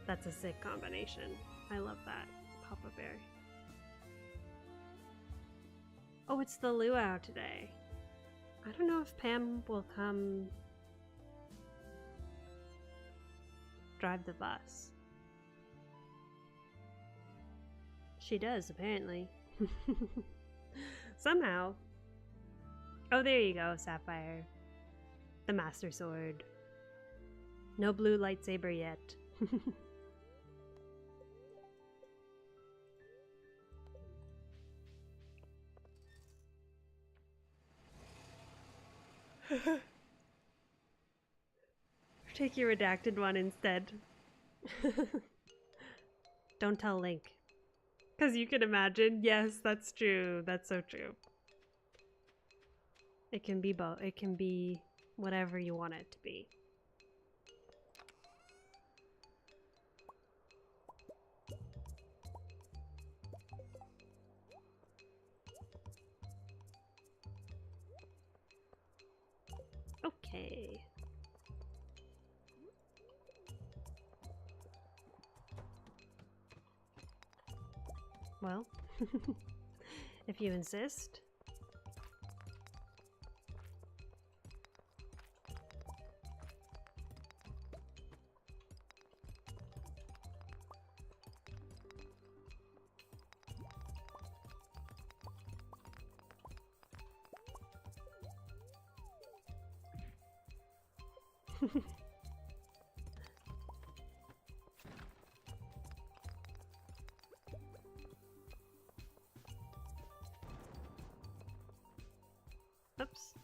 That's a sick combination. I love that, Papa Bear. Oh, it's the luau today. I don't know if Pam will come drive the bus. She does, apparently. Somehow. Oh, there you go, Sapphire. The Master Sword. No blue lightsaber yet. Take your redacted one instead. Don't tell Link. Because you can imagine. Yes, that's true. That's so true. It can be both. It can be whatever you want it to be. Okay. Well, if you insist. Oops.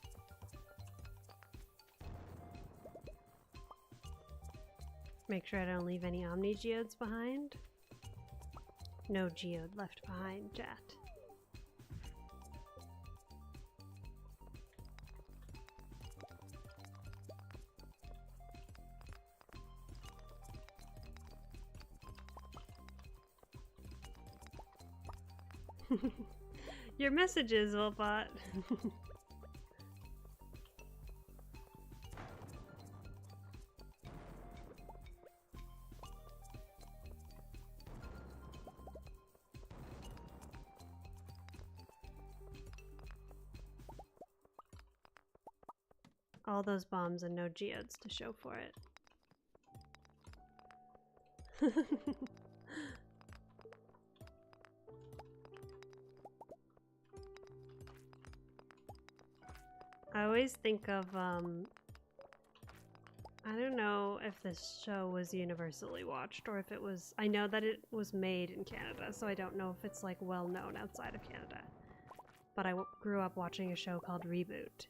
Make sure I don't leave any Omni Geodes behind. No geode left behind, chat. Your messages, Wolfbot. All those bombs and no geodes to show for it. I always think of, I don't know if this show was universally watched or if it was, I know that it was made in Canada, so I don't know if it's like well known outside of Canada. But I grew up watching a show called Reboot.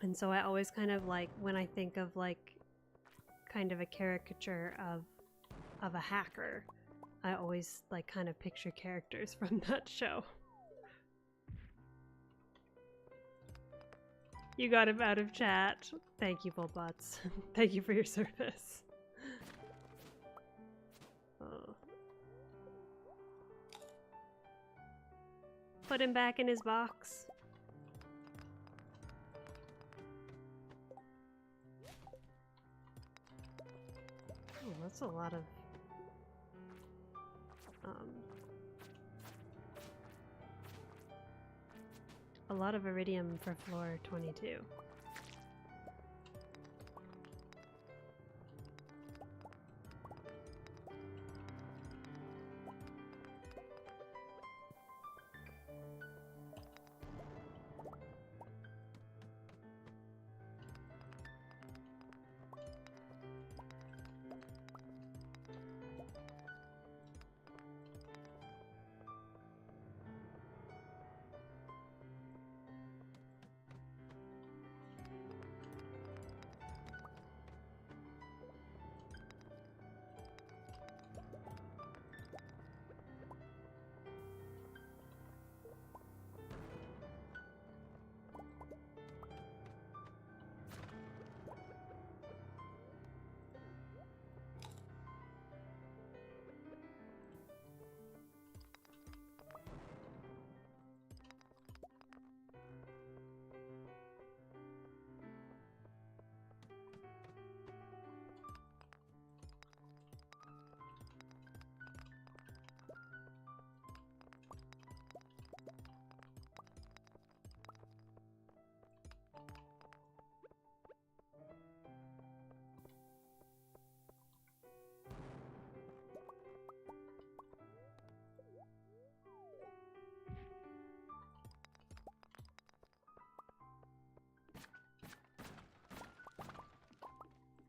And so I always kind of like, when I think of like kind of a caricature of a hacker, I always like kind of picture characters from that show. You got him out of chat. Thank you, Bulbots. Thank you for your service. Oh. Put him back in his box. Oh, that's a lot of iridium for floor 22.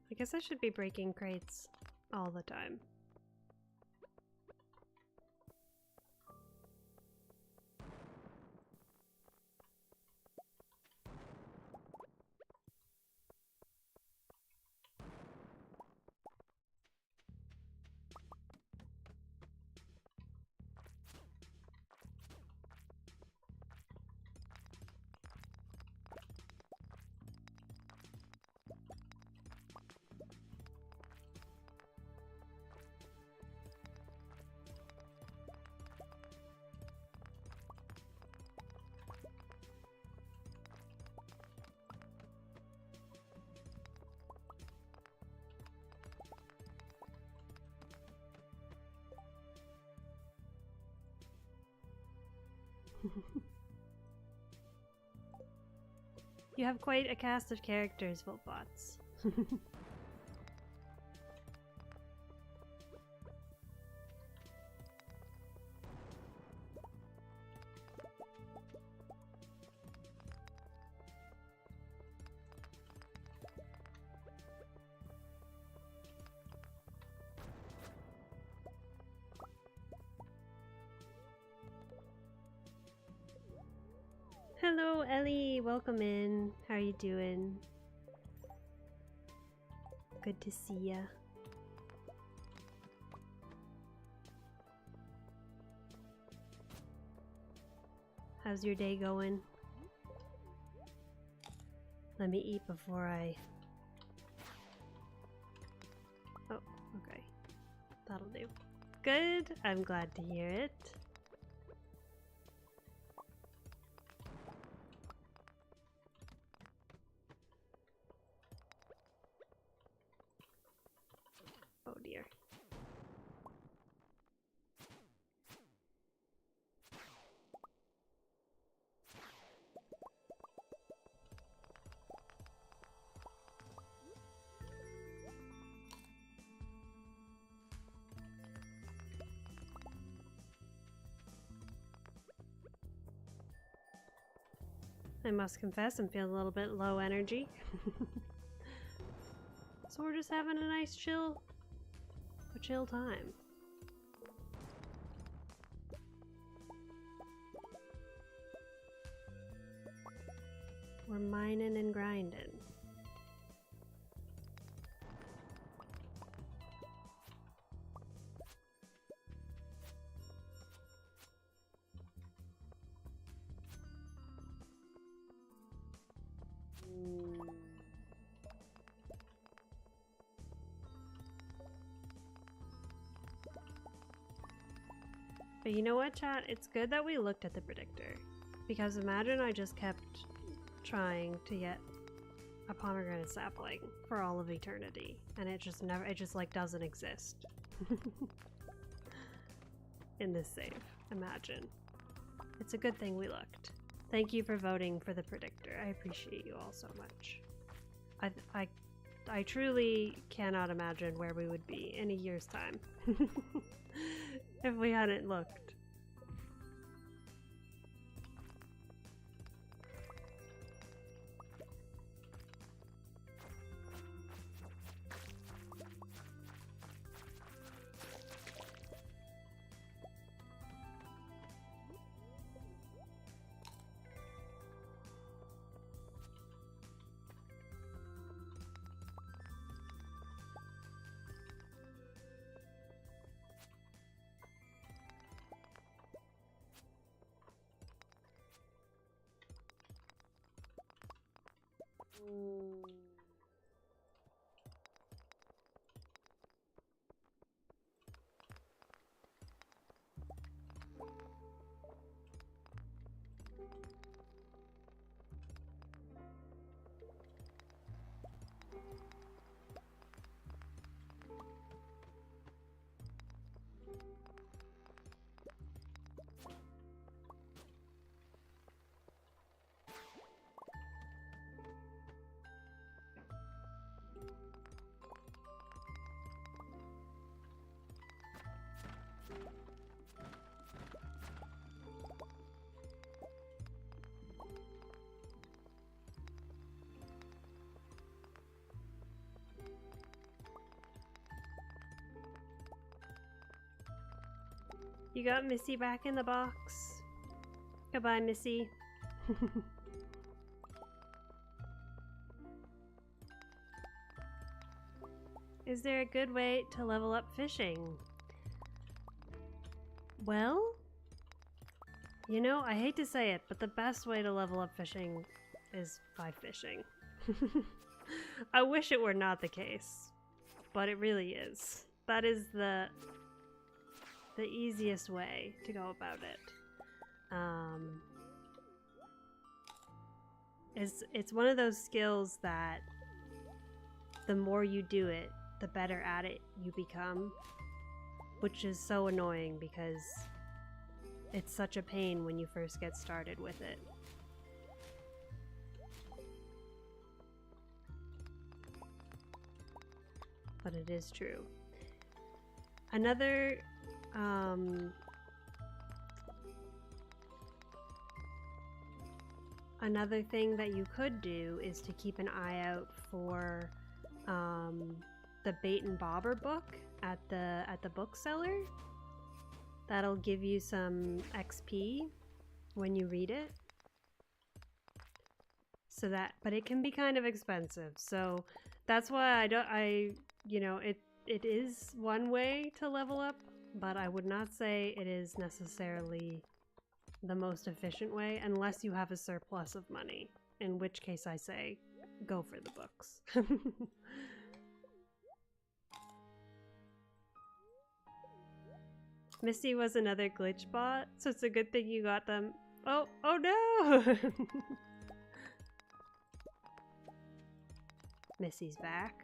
I guess I should be breaking crates all the time. You have quite a cast of characters, Voltbots. Hello, Ellie. Welcome in. How are you doing? Good to see ya. How's your day going? Let me eat before I... Oh, okay. That'll do. Good. I'm glad to hear it. Oh dear. I must confess, I'm feeling a little bit low energy. So we're just having a nice chill time. We're mining and grinding. But you know what, chat? It's good that we looked at the predictor. Because imagine I just kept trying to get a pomegranate sapling for all of eternity. And it just like doesn't exist. In this save. Imagine. It's a good thing we looked. Thank you for voting for the predictor. I appreciate you all so much. I truly cannot imagine where we would be in a year's time. If we hadn't looked. You got Missy back in the box. Goodbye, Missy. Is there a good way to level up fishing? Well, you know, I hate to say it, but the best way to level up fishing is by fishing. I wish it were not the case, but it really is. That is the easiest way to go about it. It's one of those skills that the more you do it, the better at it you become, which is so annoying because it's such a pain when you first get started with it. But it is true. Another another thing that you could do is to keep an eye out for the Bait and Bobber book at the bookseller. That'll give you some XP when you read it. So that, but it can be kind of expensive. So that's why you know, it is one way to level up, but I would not say it is necessarily the most efficient way unless you have a surplus of money, in which case I say go for the books. Missy was another glitch bot, so it's a good thing you got them. Oh no! Missy's back.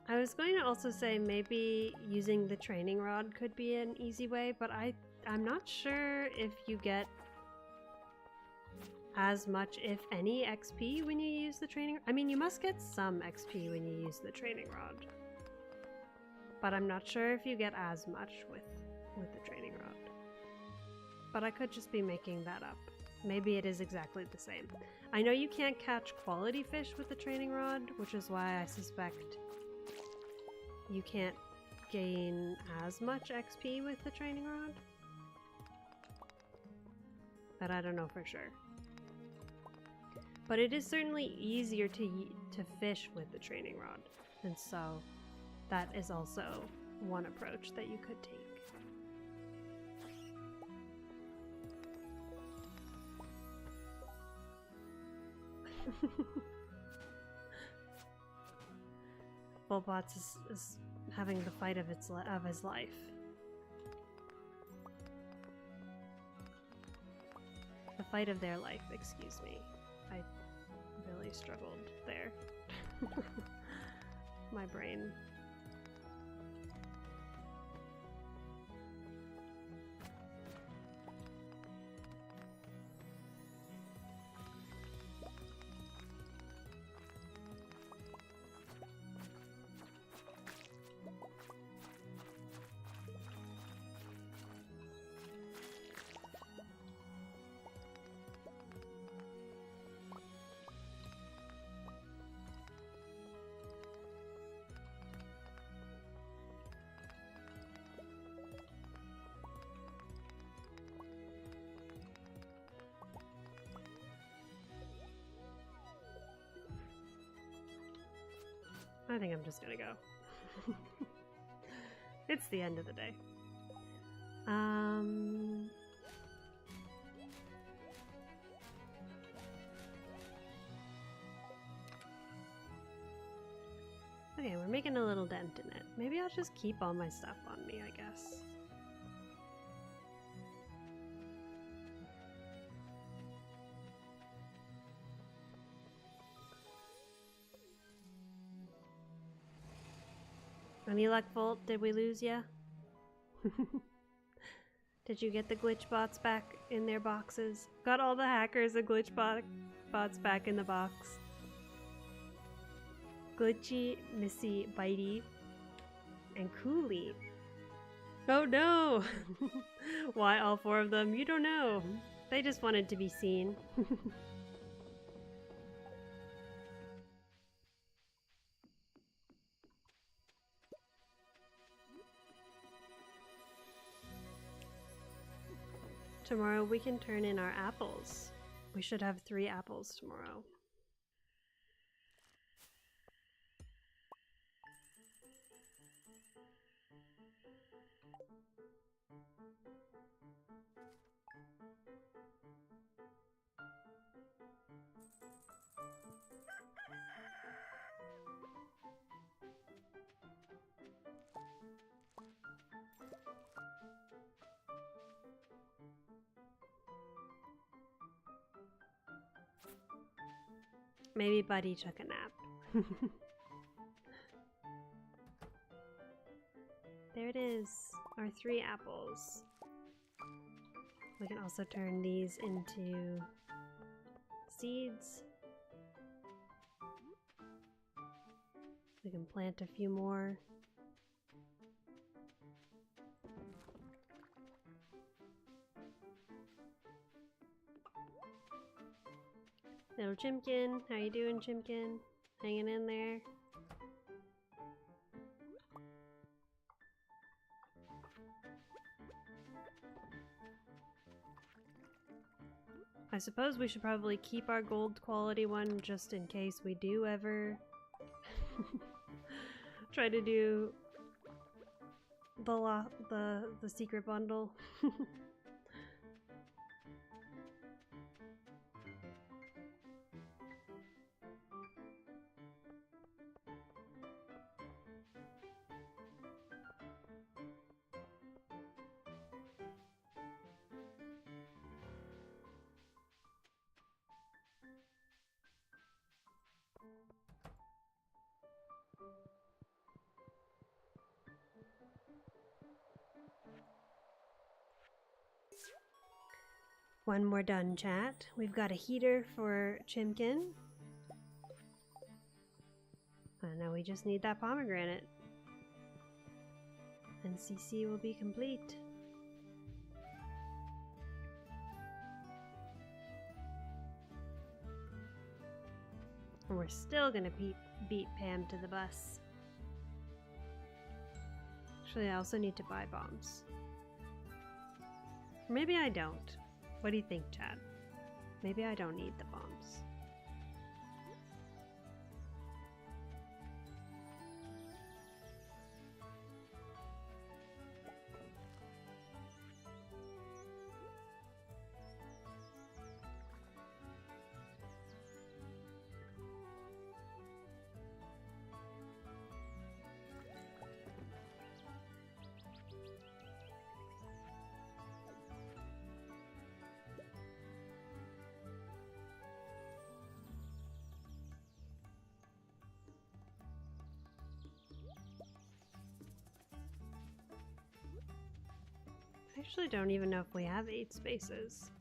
I was going to also say maybe using the training rod could be an easy way, but I'm not sure if you get as much, if any, XP when you use the training. I mean, you must get some XP when you use the training rod, but I'm not sure if you get as much with the training rod. But I could just be making that up. Maybe it is exactly the same. I know you can't catch quality fish with the training rod, which is why I suspect you can't gain as much XP with the training rod. But I don't know for sure. But it is certainly easier to fish with the training rod, and so that is also one approach that you could take. Bulbots is having the fight of his life. The fight of their life, excuse me. I really struggled there. My brain. I think I'm just gonna go. It's the end of the day. Okay, we're making a little dent in it. Maybe I'll just keep all my stuff on me, I guess. Any luck, Volt? Did we lose ya? Did you get the glitch bots back in their boxes? Got all the hackers and glitch bots back in the box. Glitchy, Missy, Bitey, and Cooley. Oh no! Why all four of them? You don't know. They just wanted to be seen. Tomorrow we can turn in our apples. We should have 3 apples tomorrow. Maybe Buddy took a nap. There it is, our 3 apples. We can also turn these into seeds. We can plant a few more. Little Chimkin, how you doing, Chimkin? Hanging in there? I suppose we should probably keep our gold quality one just in case we do ever try to do the secret bundle. One more done, chat. We've got a heater for Chimkin. And now we just need that pomegranate. And CC will be complete. And we're still gonna beat Pam to the bus. Actually, I also need to buy bombs. Or maybe I don't. What do you think, Chad? Maybe I don't need the bombs. I actually don't even know if we have 8 spaces.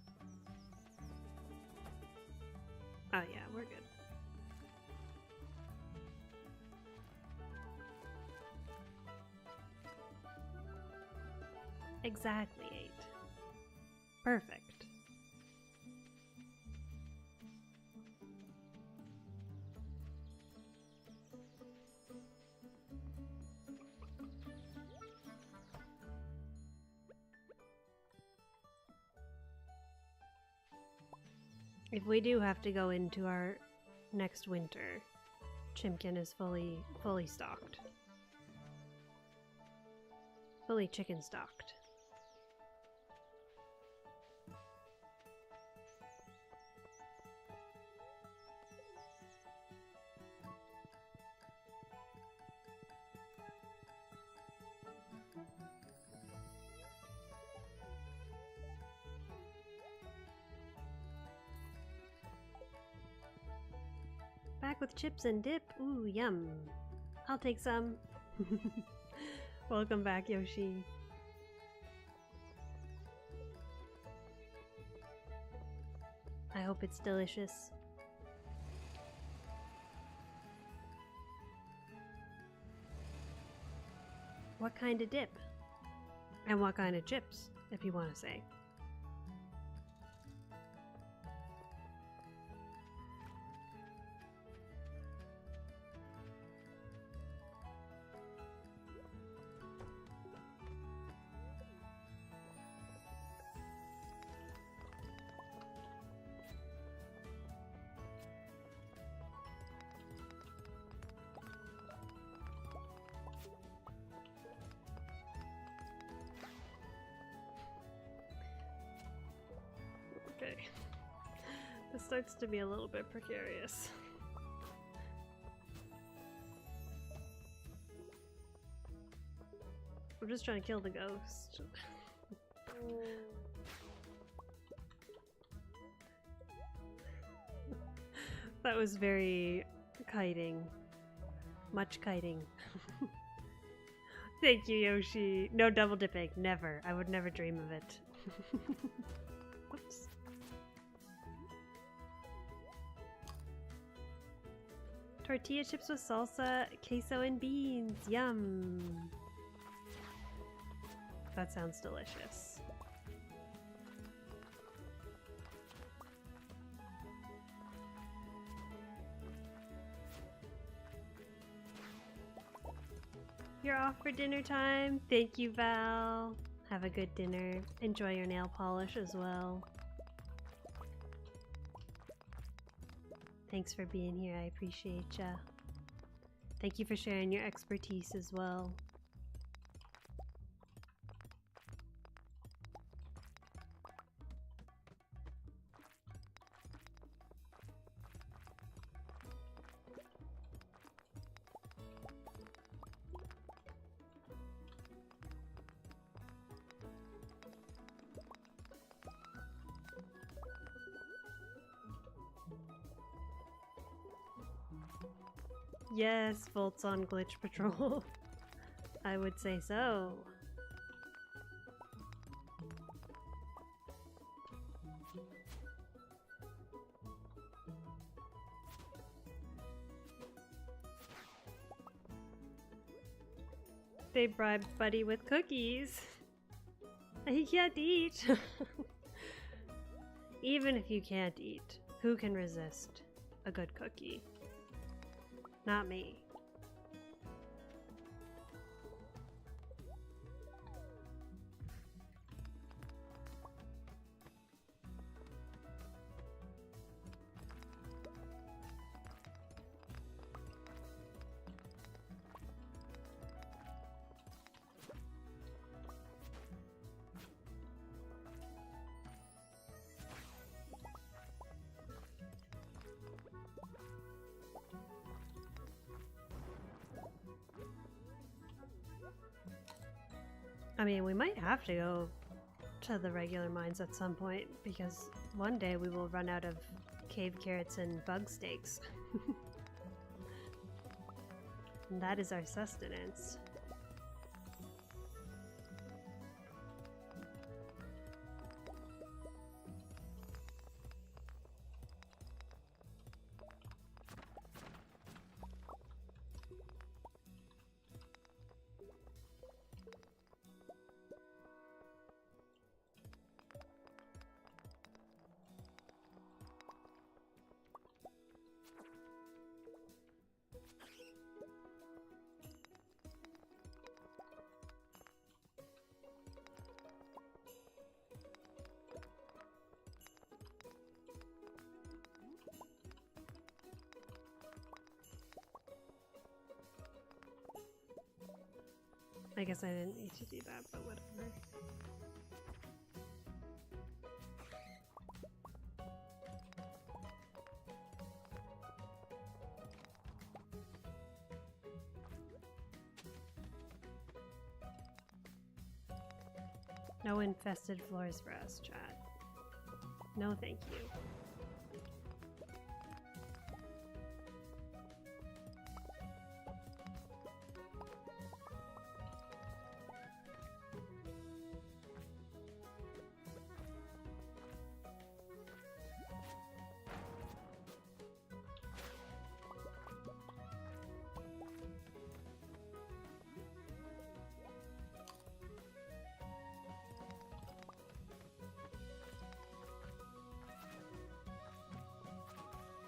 Oh yeah, we're good. Exactly 8. Perfect. If we do have to go into our next winter, Chimkin is fully stocked. Fully chicken stocked. Back with chips and dip. Ooh, yum. I'll take some. Welcome back, Yoshi. I hope it's delicious. What kind of dip? And what kind of chips, if you want to say. Okay. This starts to be a little bit precarious. I'm just trying to kill the ghost. That was very kiting. Much kiting. Thank you, Yoshi. No double dipping. Never. I would never dream of it. Whoops. Tortilla chips with salsa, queso, and beans. Yum. That sounds delicious. You're off for dinner time. Thank you, Val. Have a good dinner. Enjoy your nail polish as well. Thanks for being here. I appreciate ya. Thank you for sharing your expertise as well. Yes, Volts on Glitch Patrol. I would say so. They bribed Buddy with cookies. He can't eat. Even if you can't eat, who can resist a good cookie? Not me. I mean, we might have to go to the regular mines at some point, because one day we will run out of cave carrots and bug steaks. And that is our sustenance. I guess I didn't need to do that, but whatever. No infested floors for us, chat. No, thank you.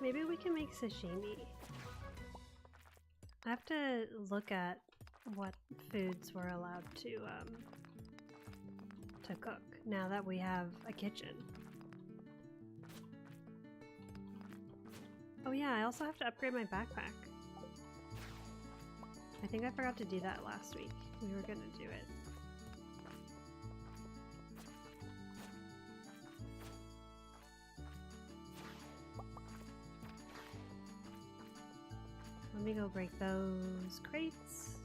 Maybe we can make sashimi. I have to look at what foods we're allowed to cook now that we have a kitchen. Oh yeah, I also have to upgrade my backpack. I think I forgot to do that last week. We were gonna do it. Let me go break those crates.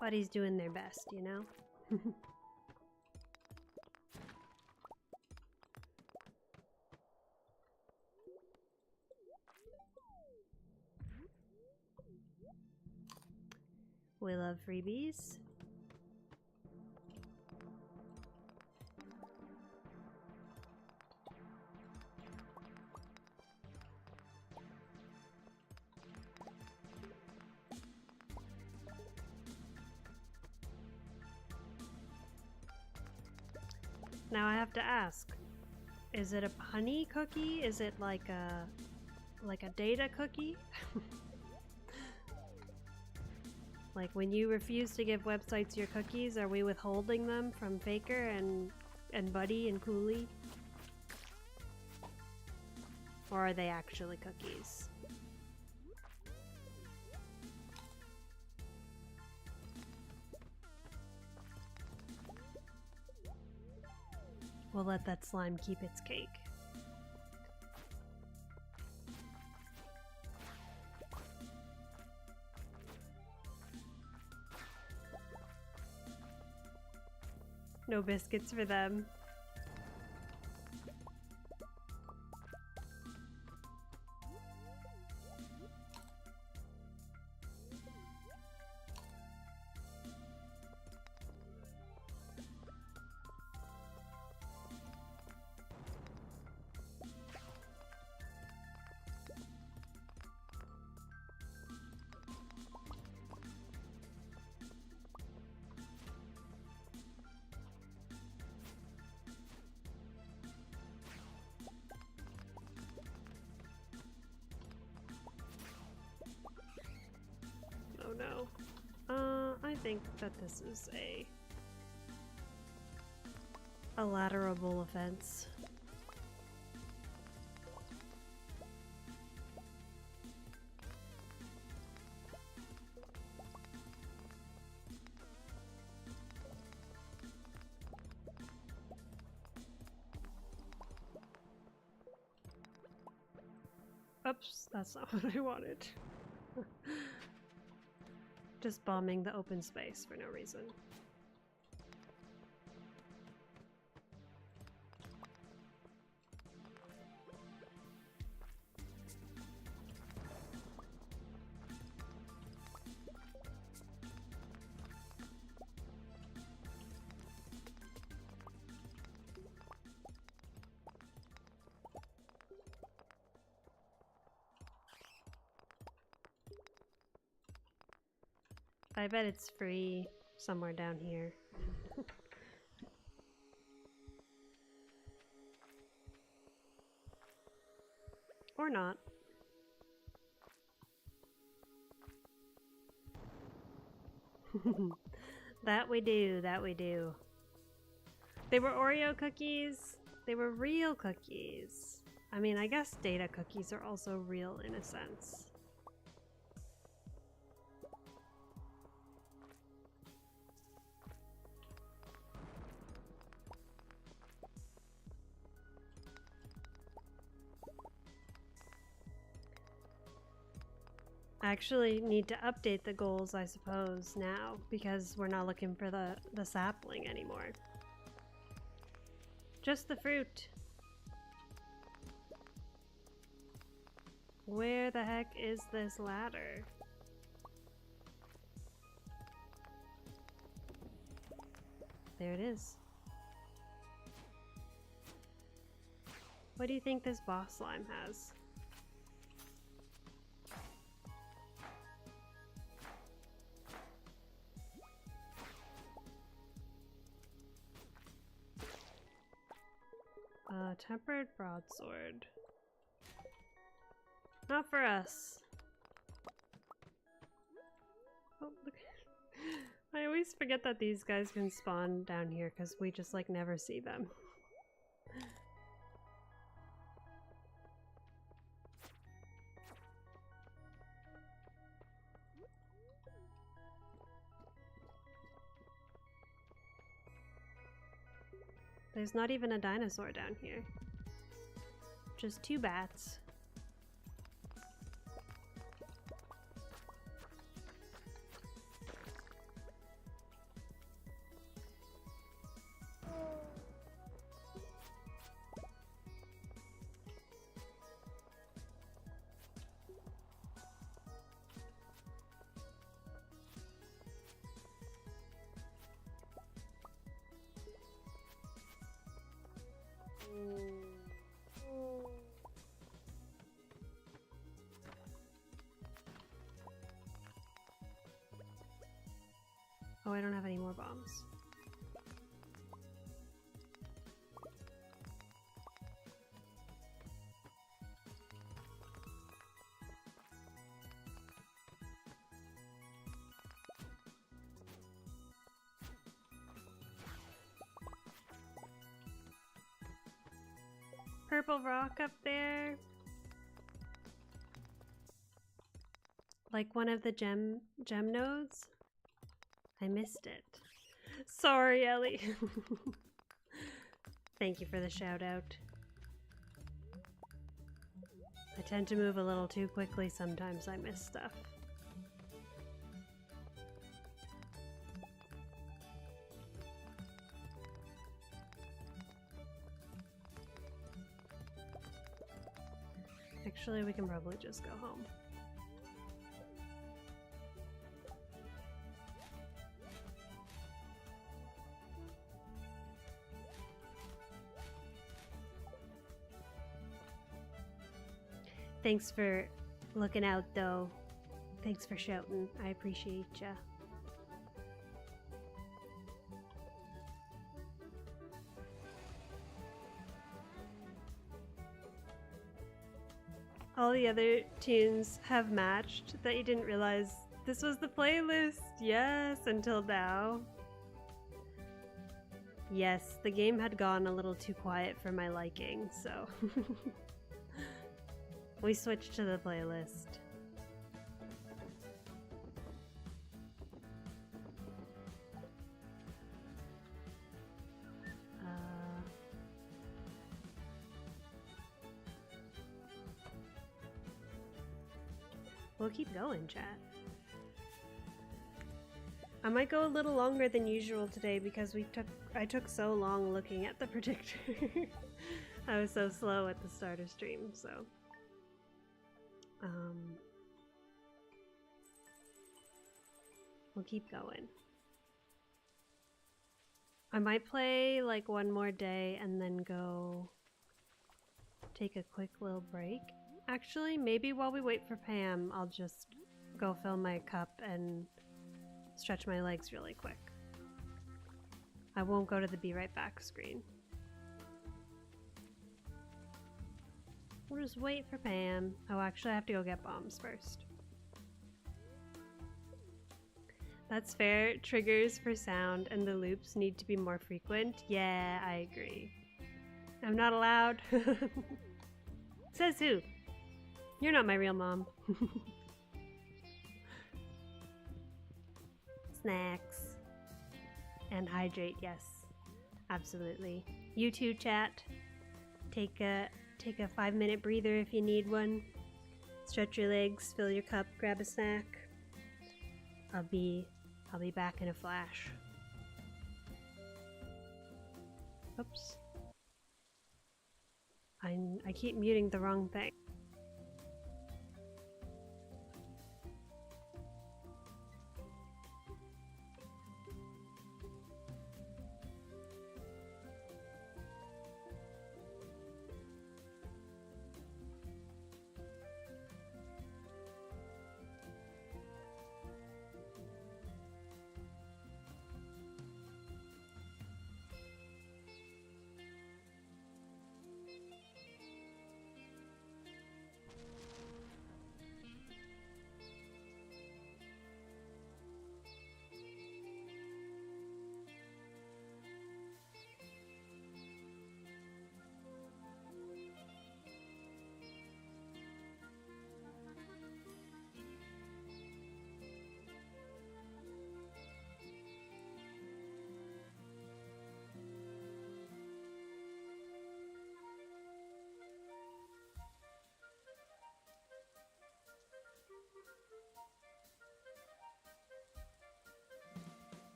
Buddies doing their best, you know? We love freebies. Now I have to ask, is it a honey cookie? Is it like a data cookie? Like when you refuse to give websites your cookies, are we withholding them from Faker and Buddy and Cooley? Or are they actually cookies? We'll let that slime keep its cake. No biscuits for them. Oh no. I think that this is a laterable offense. Oops, that's not what I wanted. Just bombing the open space for no reason. I bet it's free somewhere down here. Or not. That we do, that we do. They were Oreo cookies. They were real cookies. I mean, I guess data cookies are also real in a sense. I actually need to update the goals, I suppose, now, because we're not looking for the sapling anymore. Just the fruit. Where the heck is this ladder? There it is. What do you think this boss slime has? Tempered broadsword. Not for us. Oh, look. I always forget that these guys can spawn down here because we just like never see them. There's not even a dinosaur down here. Just 2 bats. Oh, I don't have any more bombs. Purple rock up there. Like one of the gem nodes. I missed it. Sorry, Ellie. Thank you for the shout out. I tend to move a little too quickly sometimes. I miss stuff. Actually, we can probably just go home. Thanks for looking out, though. Thanks for shouting. I appreciate ya. All the other tunes have matched that you didn't realize this was the playlist. Yes, until now. Yes, the game had gone a little too quiet for my liking, so we switched to the playlist. We'll keep going, chat. I might go a little longer than usual today because I took so long looking at the predictor. I was so slow at the start of stream, so we'll keep going. I might play like one more day and then go take a quick little break. Actually, maybe while we wait for Pam, I'll just go fill my cup and stretch my legs really quick. I won't go to the be right back screen. We'll just wait for Pam. Oh, actually I have to go get bombs first. That's fair. Triggers for sound and the loops need to be more frequent. Yeah, I agree. I'm not allowed. Says who? You're not my real mom. Snacks. And hydrate, yes. Absolutely. You too, chat. Take a 5-minute breather if you need one. Stretch your legs, fill your cup, grab a snack. I'll be back in a flash. Oops. I keep muting the wrong thing.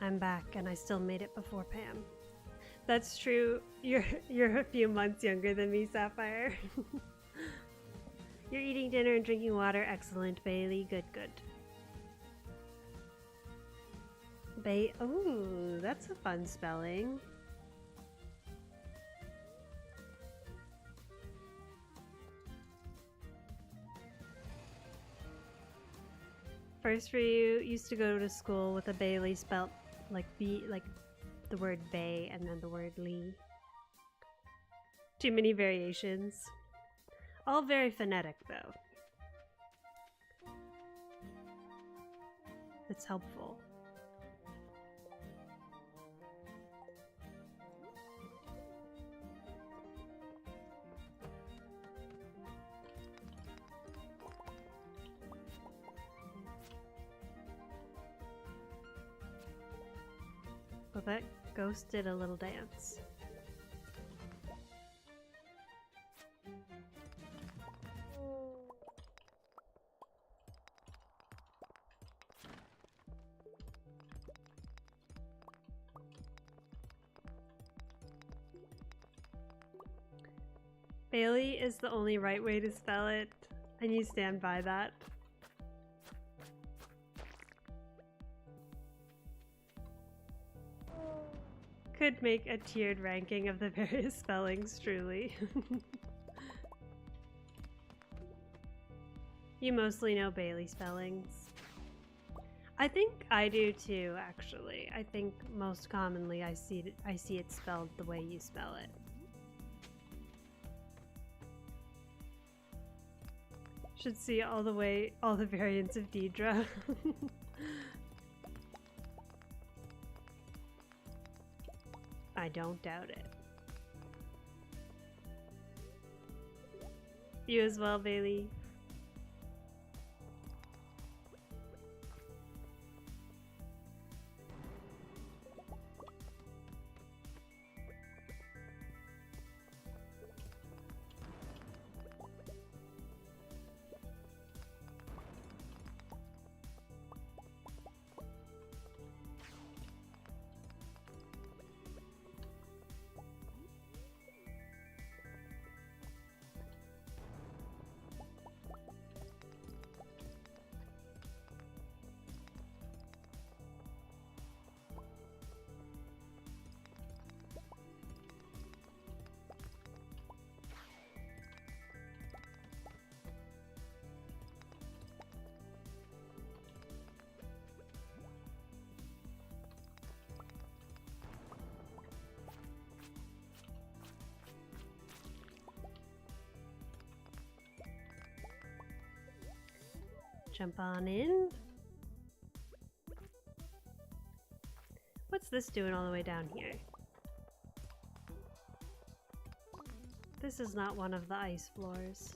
I'm back and I still made it before Pam. That's true. You're a few months younger than me, Sapphire. You're eating dinner and drinking water. Excellent, Bailey. Good, good. Ooh, that's a fun spelling. First for you, used to go to school with a Bailey spelt like the word bay and then the word Lee. Too many variations. All very phonetic though. It's helpful. Well, that ghost did a little dance. Bailey is the only right way to spell it, and you stand by that. Could make a tiered ranking of the various spellings, truly. You mostly know Bailey spellings. I think I do too, actually. I think most commonly I see it spelled the way you spell it. Should see all the variants of Deidre. I don't doubt it. You as well, Bailey. Jump on in. What's this doing all the way down here? This is not one of the ice floors.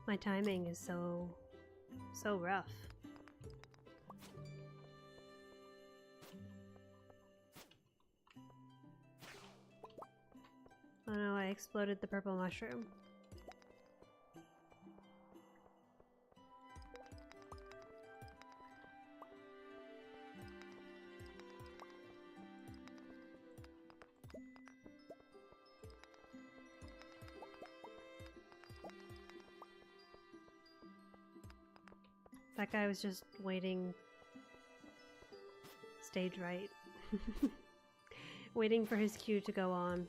My timing is so rough. Oh no, I exploded the purple mushroom. That guy was just waiting stage right. Waiting for his cue to go on.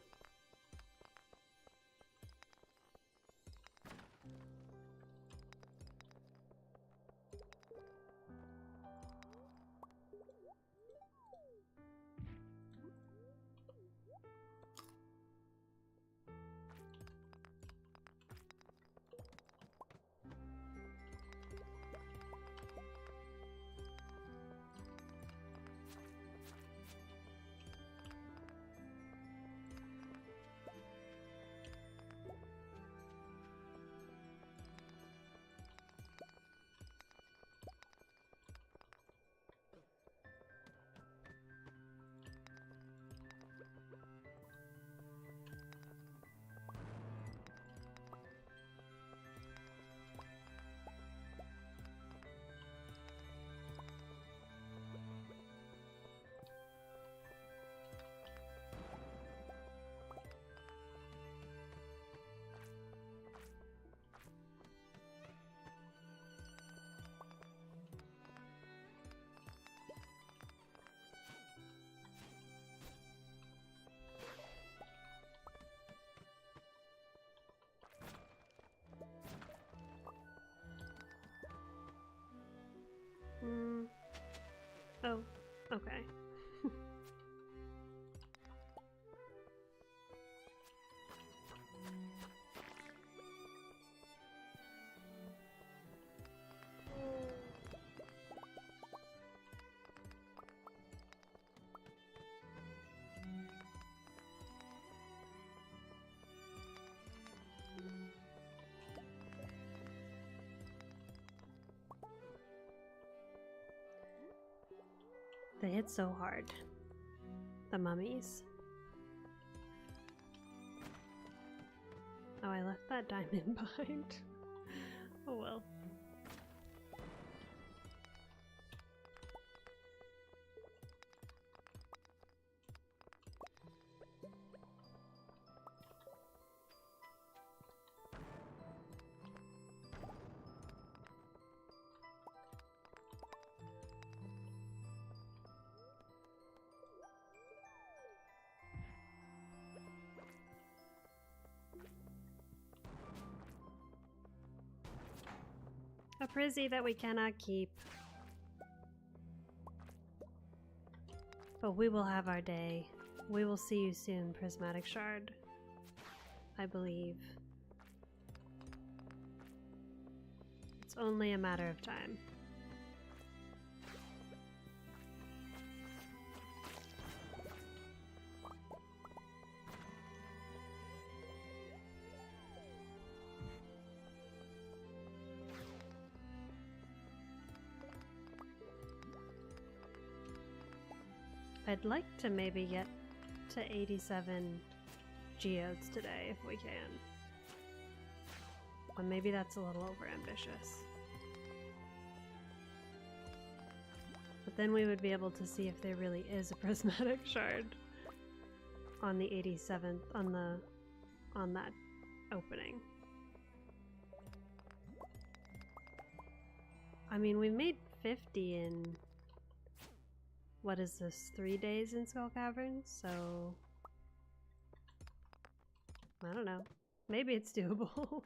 Oh, okay. They hit so hard. The mummies. Oh, I left that diamond behind. Oh well. A prizzy that we cannot keep. But we will have our day. We will see you soon, Prismatic Shard. I believe. It's only a matter of time. I'd like to maybe get to 87 geodes today if we can. Or maybe that's a little overambitious. But then we would be able to see if there really is a prismatic shard on the 87th, on that opening. I mean, we made 50 in, what is this, 3 days in Skull Caverns, so I don't know. Maybe it's doable.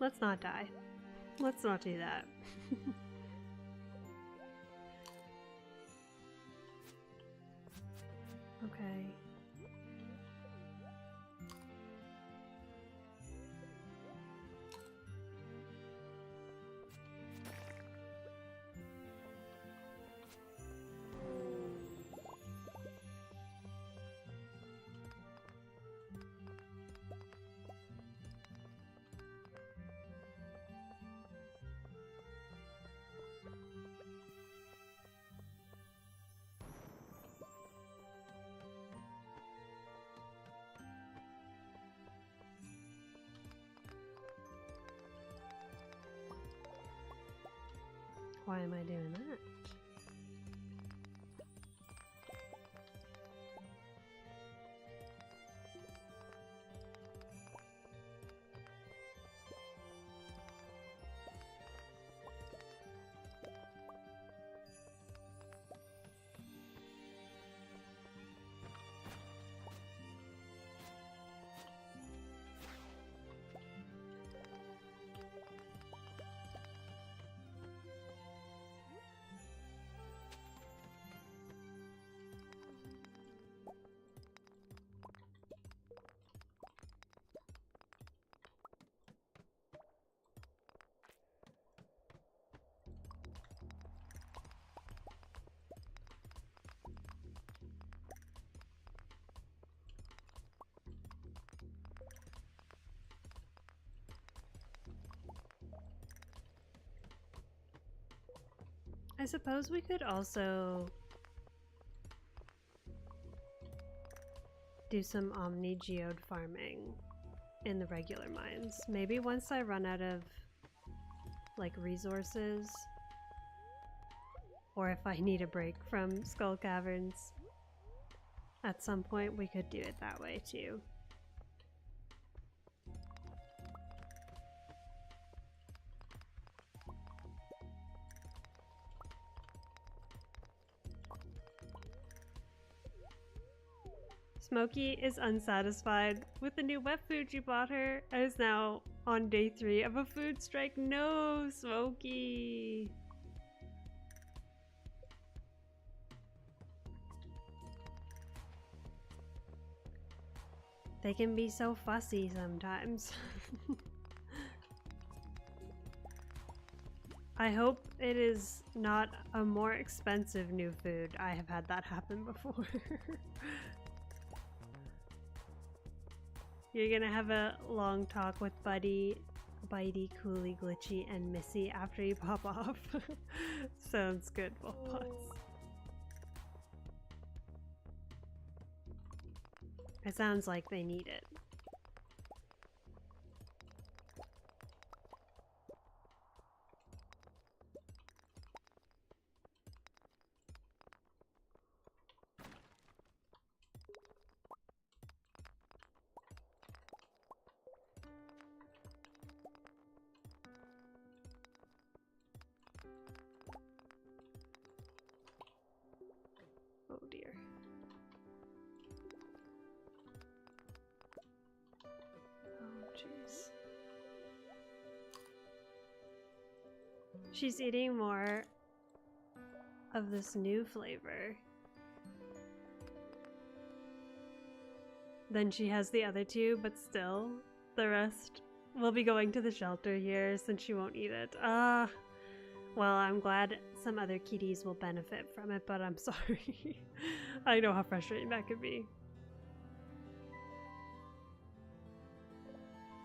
Let's not die. Let's not do that. Okay. Why am I doing that? I suppose we could also do some Omni Geode farming in the regular mines. Maybe once I run out of like resources, or if I need a break from Skull Caverns at some point, we could do it that way too. Smokey is unsatisfied with the new wet food you bought her and is now on day 3 of a food strike. No, Smokey! They can be so fussy sometimes. I hope it is not a more expensive new food. I have had that happen before. You're gonna have a long talk with Buddy, Bitey, Cooley, Glitchy, and Missy after you pop off. Sounds good, Wolfbots. It sounds like they need it. Oh dear. Oh jeez. She's eating more of this new flavor than she has the other two, but still, the rest will be going to the shelter here since she won't eat it. Well, I'm glad some other kitties will benefit from it, but I'm sorry. I know how frustrating that could be.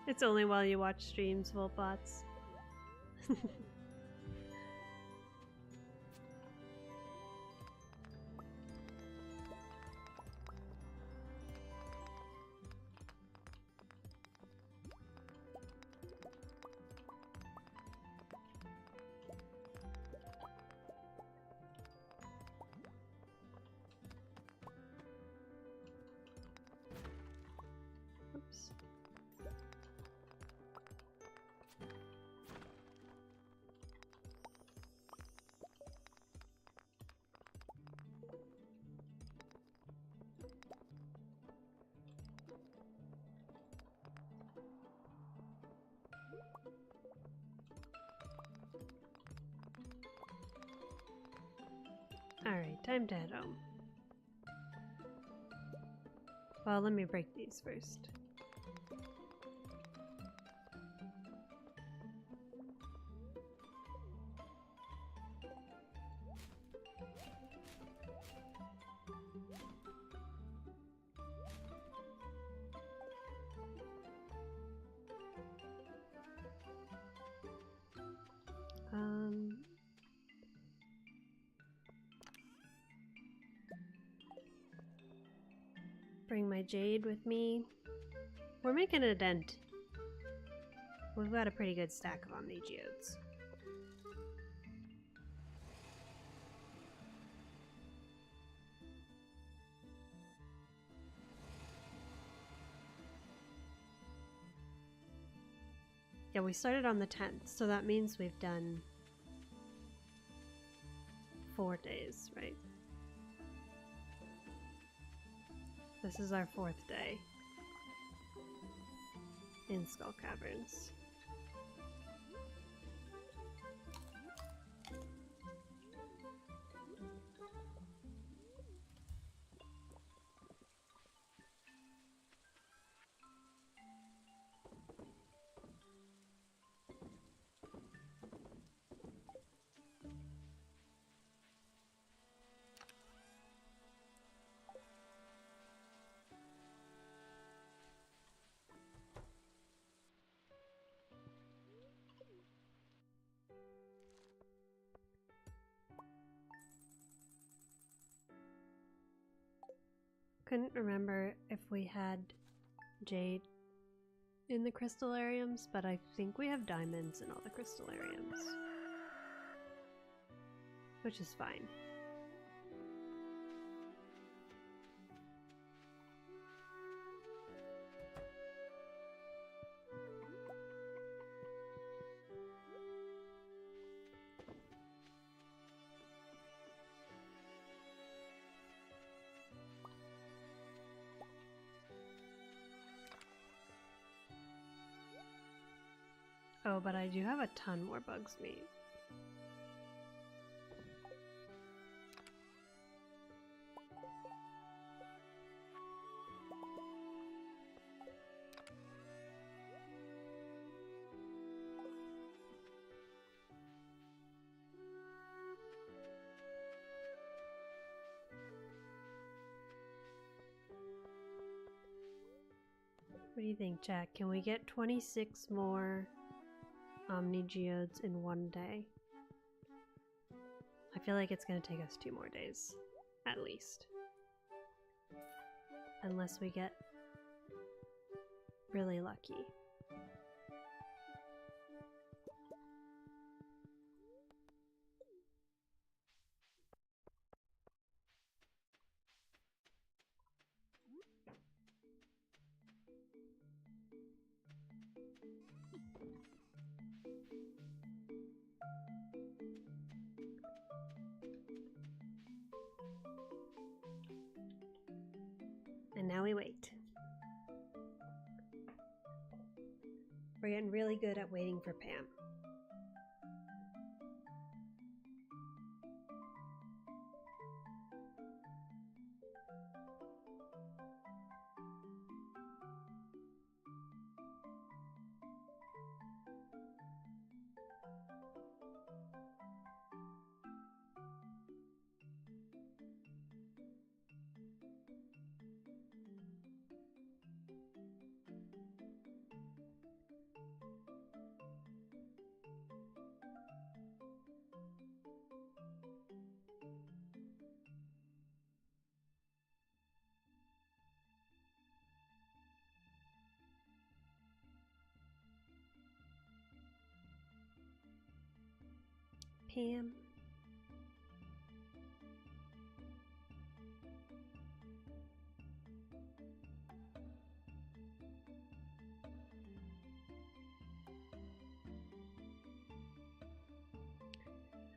It's only while you watch streams, Wolfbots. Oops. time to head home. Well, let me break these first. Bring my jade with me. We're making a dent. We've got a pretty good stack of Omni Geodes. Yeah, we started on the 10th, so that means we've done 4 days, right? This is our 4th day in Skull Caverns. Couldn't remember if we had jade in the crystallariums, but I think we have diamonds in all the crystallariums, which is fine. Oh, but I do have a ton more bugs meat. What do you think, chat? Can we get 26 more Omni Geodes in one day? I feel like it's going to take us 2 more days, at least. Unless we get really lucky. And now we wait. We're getting really good at waiting for Pam. Pam.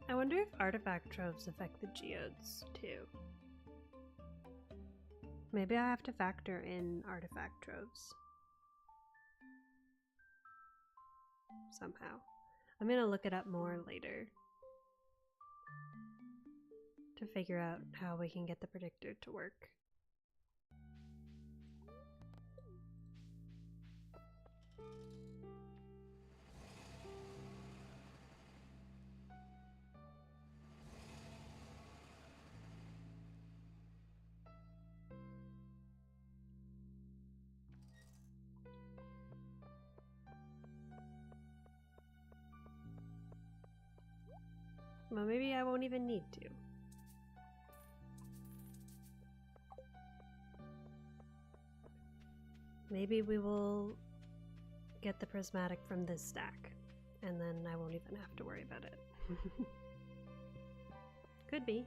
I wonder if artifact troves affect the geodes too. Maybe I have to factor in artifact troves somehow. I'm gonna look it up more later to figure out how we can get the predictor to work. Well, maybe I won't even need to. Maybe we will get the prismatic from this stack, and then I won't even have to worry about it. Could be.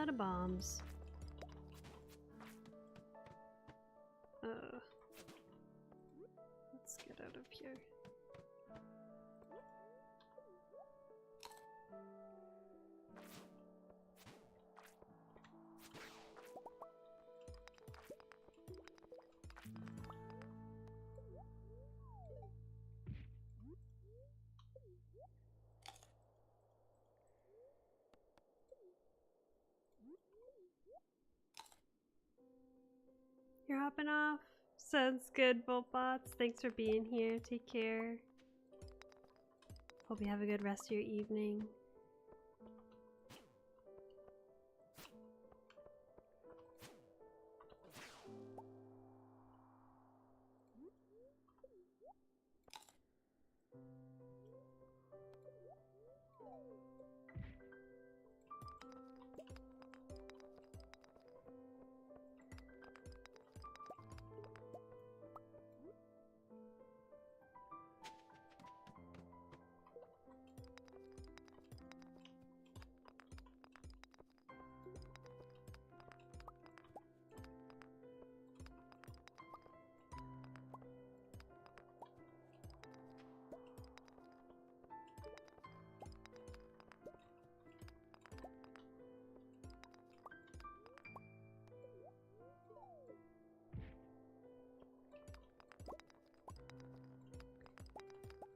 lot of bombs. Let's get out of here. You're hopping off? Sounds good, Voltbots. Thanks for being here. Take care. Hope you have a good rest of your evening.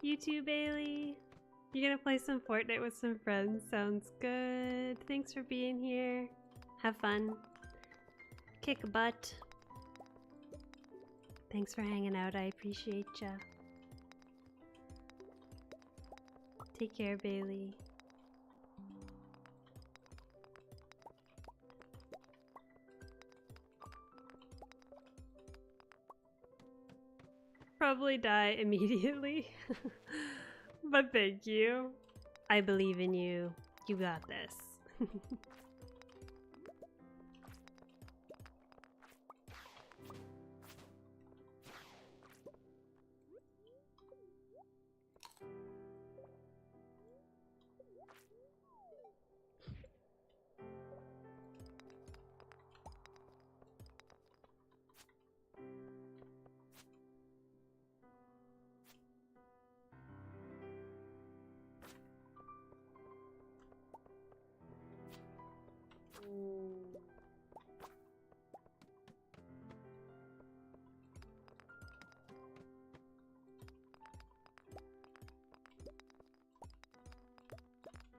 You too, Bailey. You're gonna play some Fortnite with some friends. Sounds good. Thanks for being here. Have fun. Kick butt. Thanks for hanging out. I appreciate ya. Take care, Bailey. Probably die immediately. But thank you. I believe in you. You got this.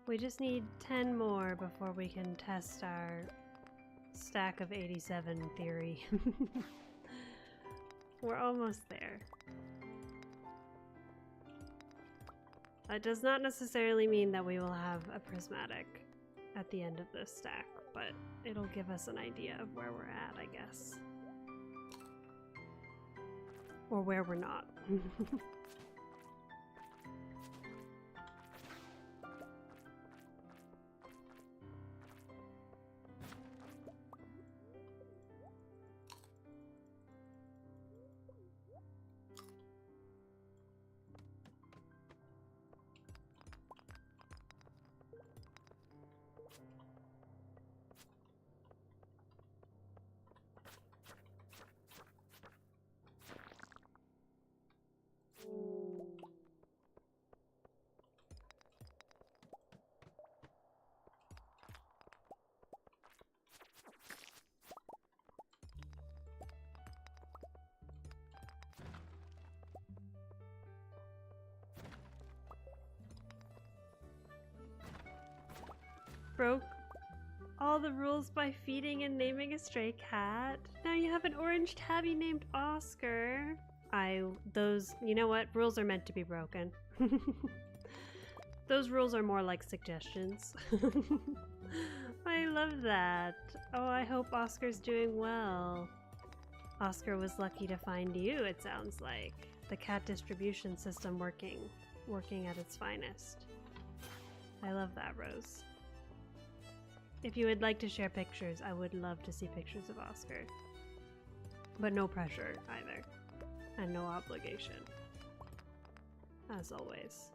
We just need 10 more before we can test our stack of 87 theory. We're almost there. That does not necessarily mean that we will have a prismatic at the end of this stack, but it'll give us an idea of where we're at, I guess. Or where we're not. Broke all the rules by feeding and naming a stray cat. Now you have an orange tabby named Oscar. You know what? Rules are meant to be broken. Those rules are more like suggestions. I love that. Oh, I hope Oscar's doing well. Oscar was lucky to find you, it sounds like. The cat distribution system working at its finest. I love that, Rose. If you would like to share pictures, I would love to see pictures of Oscar. But no pressure either. And no obligation. As always.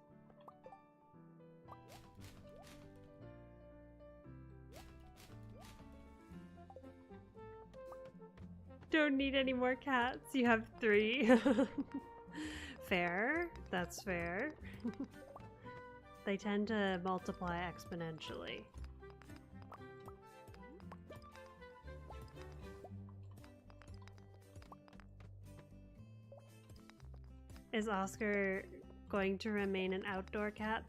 Don't need any more cats. You have 3. Fair. That's fair. They tend to multiply exponentially. Is Oscar going to remain an outdoor cat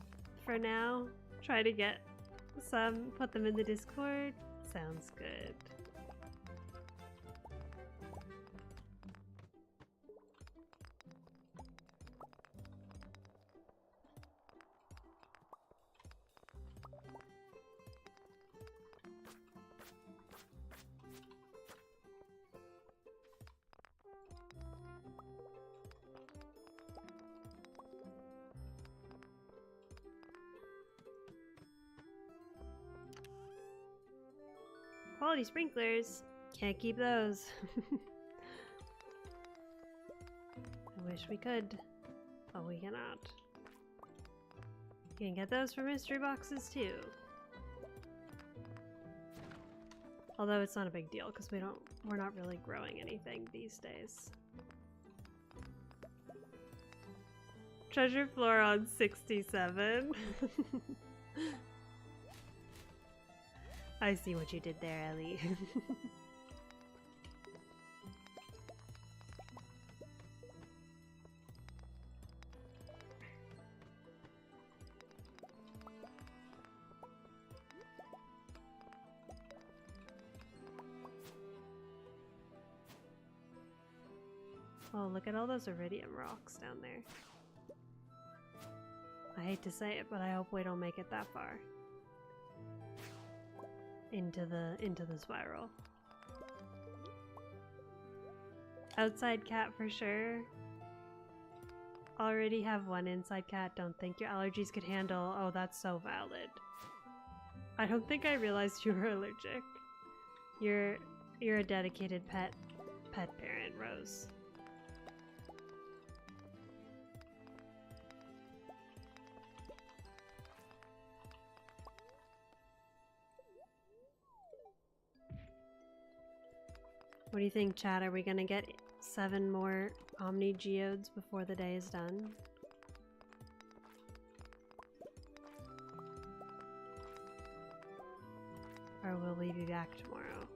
for now? Try to get some, put them in the Discord? Sounds good. Quality sprinklers. Can't keep those. I wish we could, but we cannot. You can get those for mystery boxes too. Although it's not a big deal because we're not really growing anything these days. Treasure floor on 67. I see what you did there, Ellie. Oh, look at all those iridium rocks down there. I hate to say it, but I hope we don't make it that far. Into the spiral. Outside cat for sure. Already have one inside cat. Don't think your allergies could handle. Oh, that's so valid. I don't think I realized you were allergic. You're a dedicated pet parent, Rose. What do you think, chat? Are we gonna get 7 more Omni Geodes before the day is done? Or will we be back tomorrow?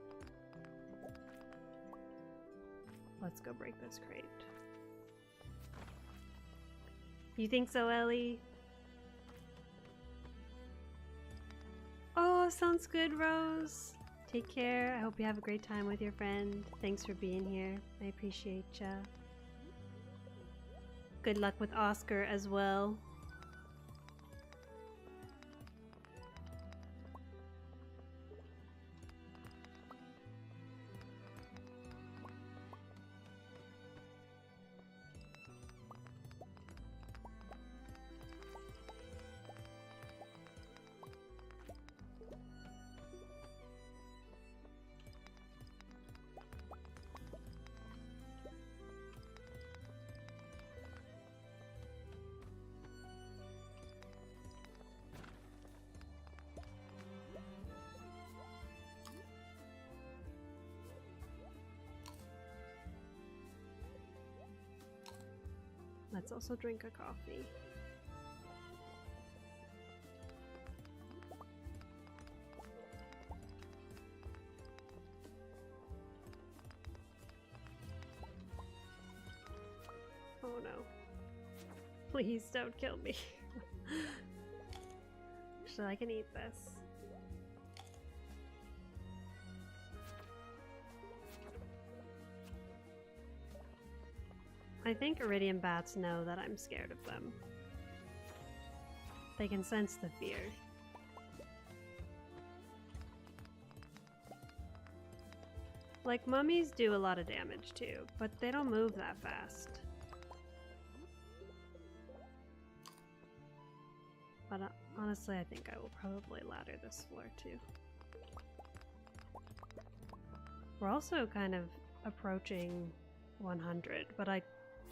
Let's go break this crate. You think so, Ellie? Oh, sounds good, Rose. Take care. I hope you have a great time with your friend. Thanks for being here. I appreciate ya. Good luck with Oscar as well. Let's also drink a coffee. Oh no. Please don't kill me. So I can eat this. I think iridium bats know that I'm scared of them. They can sense the fear. Like, mummies do a lot of damage too, but they don't move that fast. But honestly, I think I will probably ladder this floor too. We're also kind of approaching 100, but I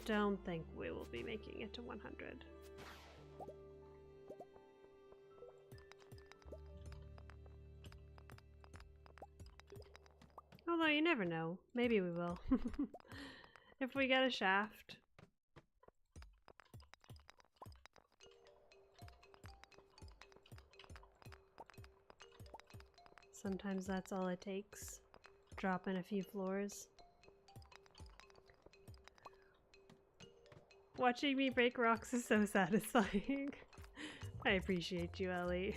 don't think we will be making it to 100. Although you never know. Maybe we will. If we get a shaft. Sometimes that's all it takes. Drop in a few floors. Watching me break rocks is so satisfying. I appreciate you, Ellie.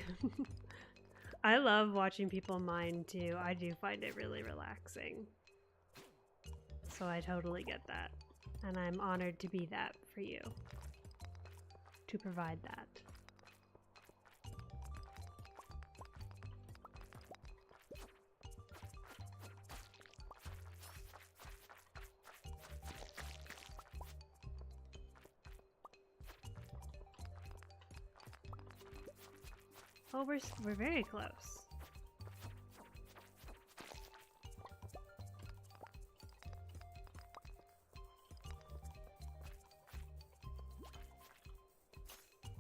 I love watching people mine too. I do find it really relaxing. So I totally get that. And I'm honored to be that for you. To provide that. Oh, we're very close.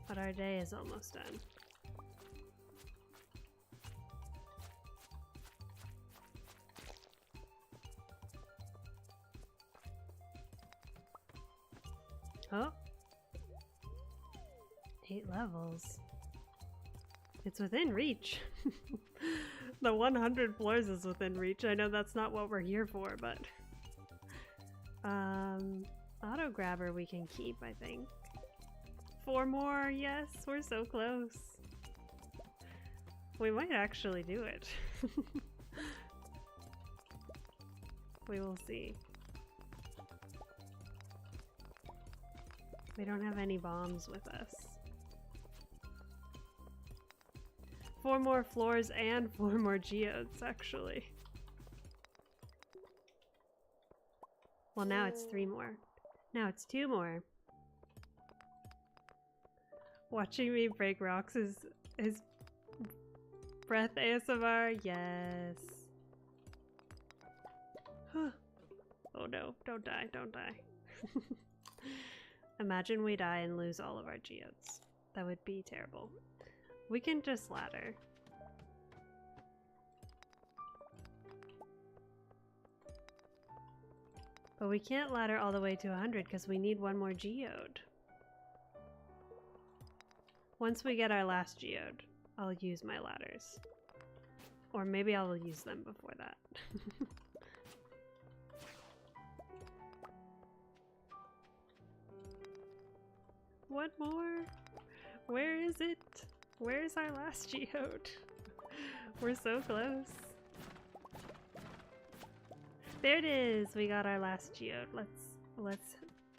But our day is almost done. Oh. 8 levels. It's within reach. The 100 floors is within reach. I know that's not what we're here for, but... auto grabber we can keep, I think. 4 more, yes, we're so close. We might actually do it. We will see. We don't have any bombs with us. 4 more floors and 4 more geodes, actually. Well, now it's 3 more. Now it's 2 more. Watching me break rocks is breath ASMR. Yes. Oh no, don't die, don't die. Imagine we die and lose all of our geodes. That would be terrible. We can just ladder. But we can't ladder all the way to 100 because we need 1 more geode. Once we get our last geode, I'll use my ladders. Or maybe I'll use them before that. One more? Where is it? Where's our last geode? We're so close. There it is! We got our last geode. Let's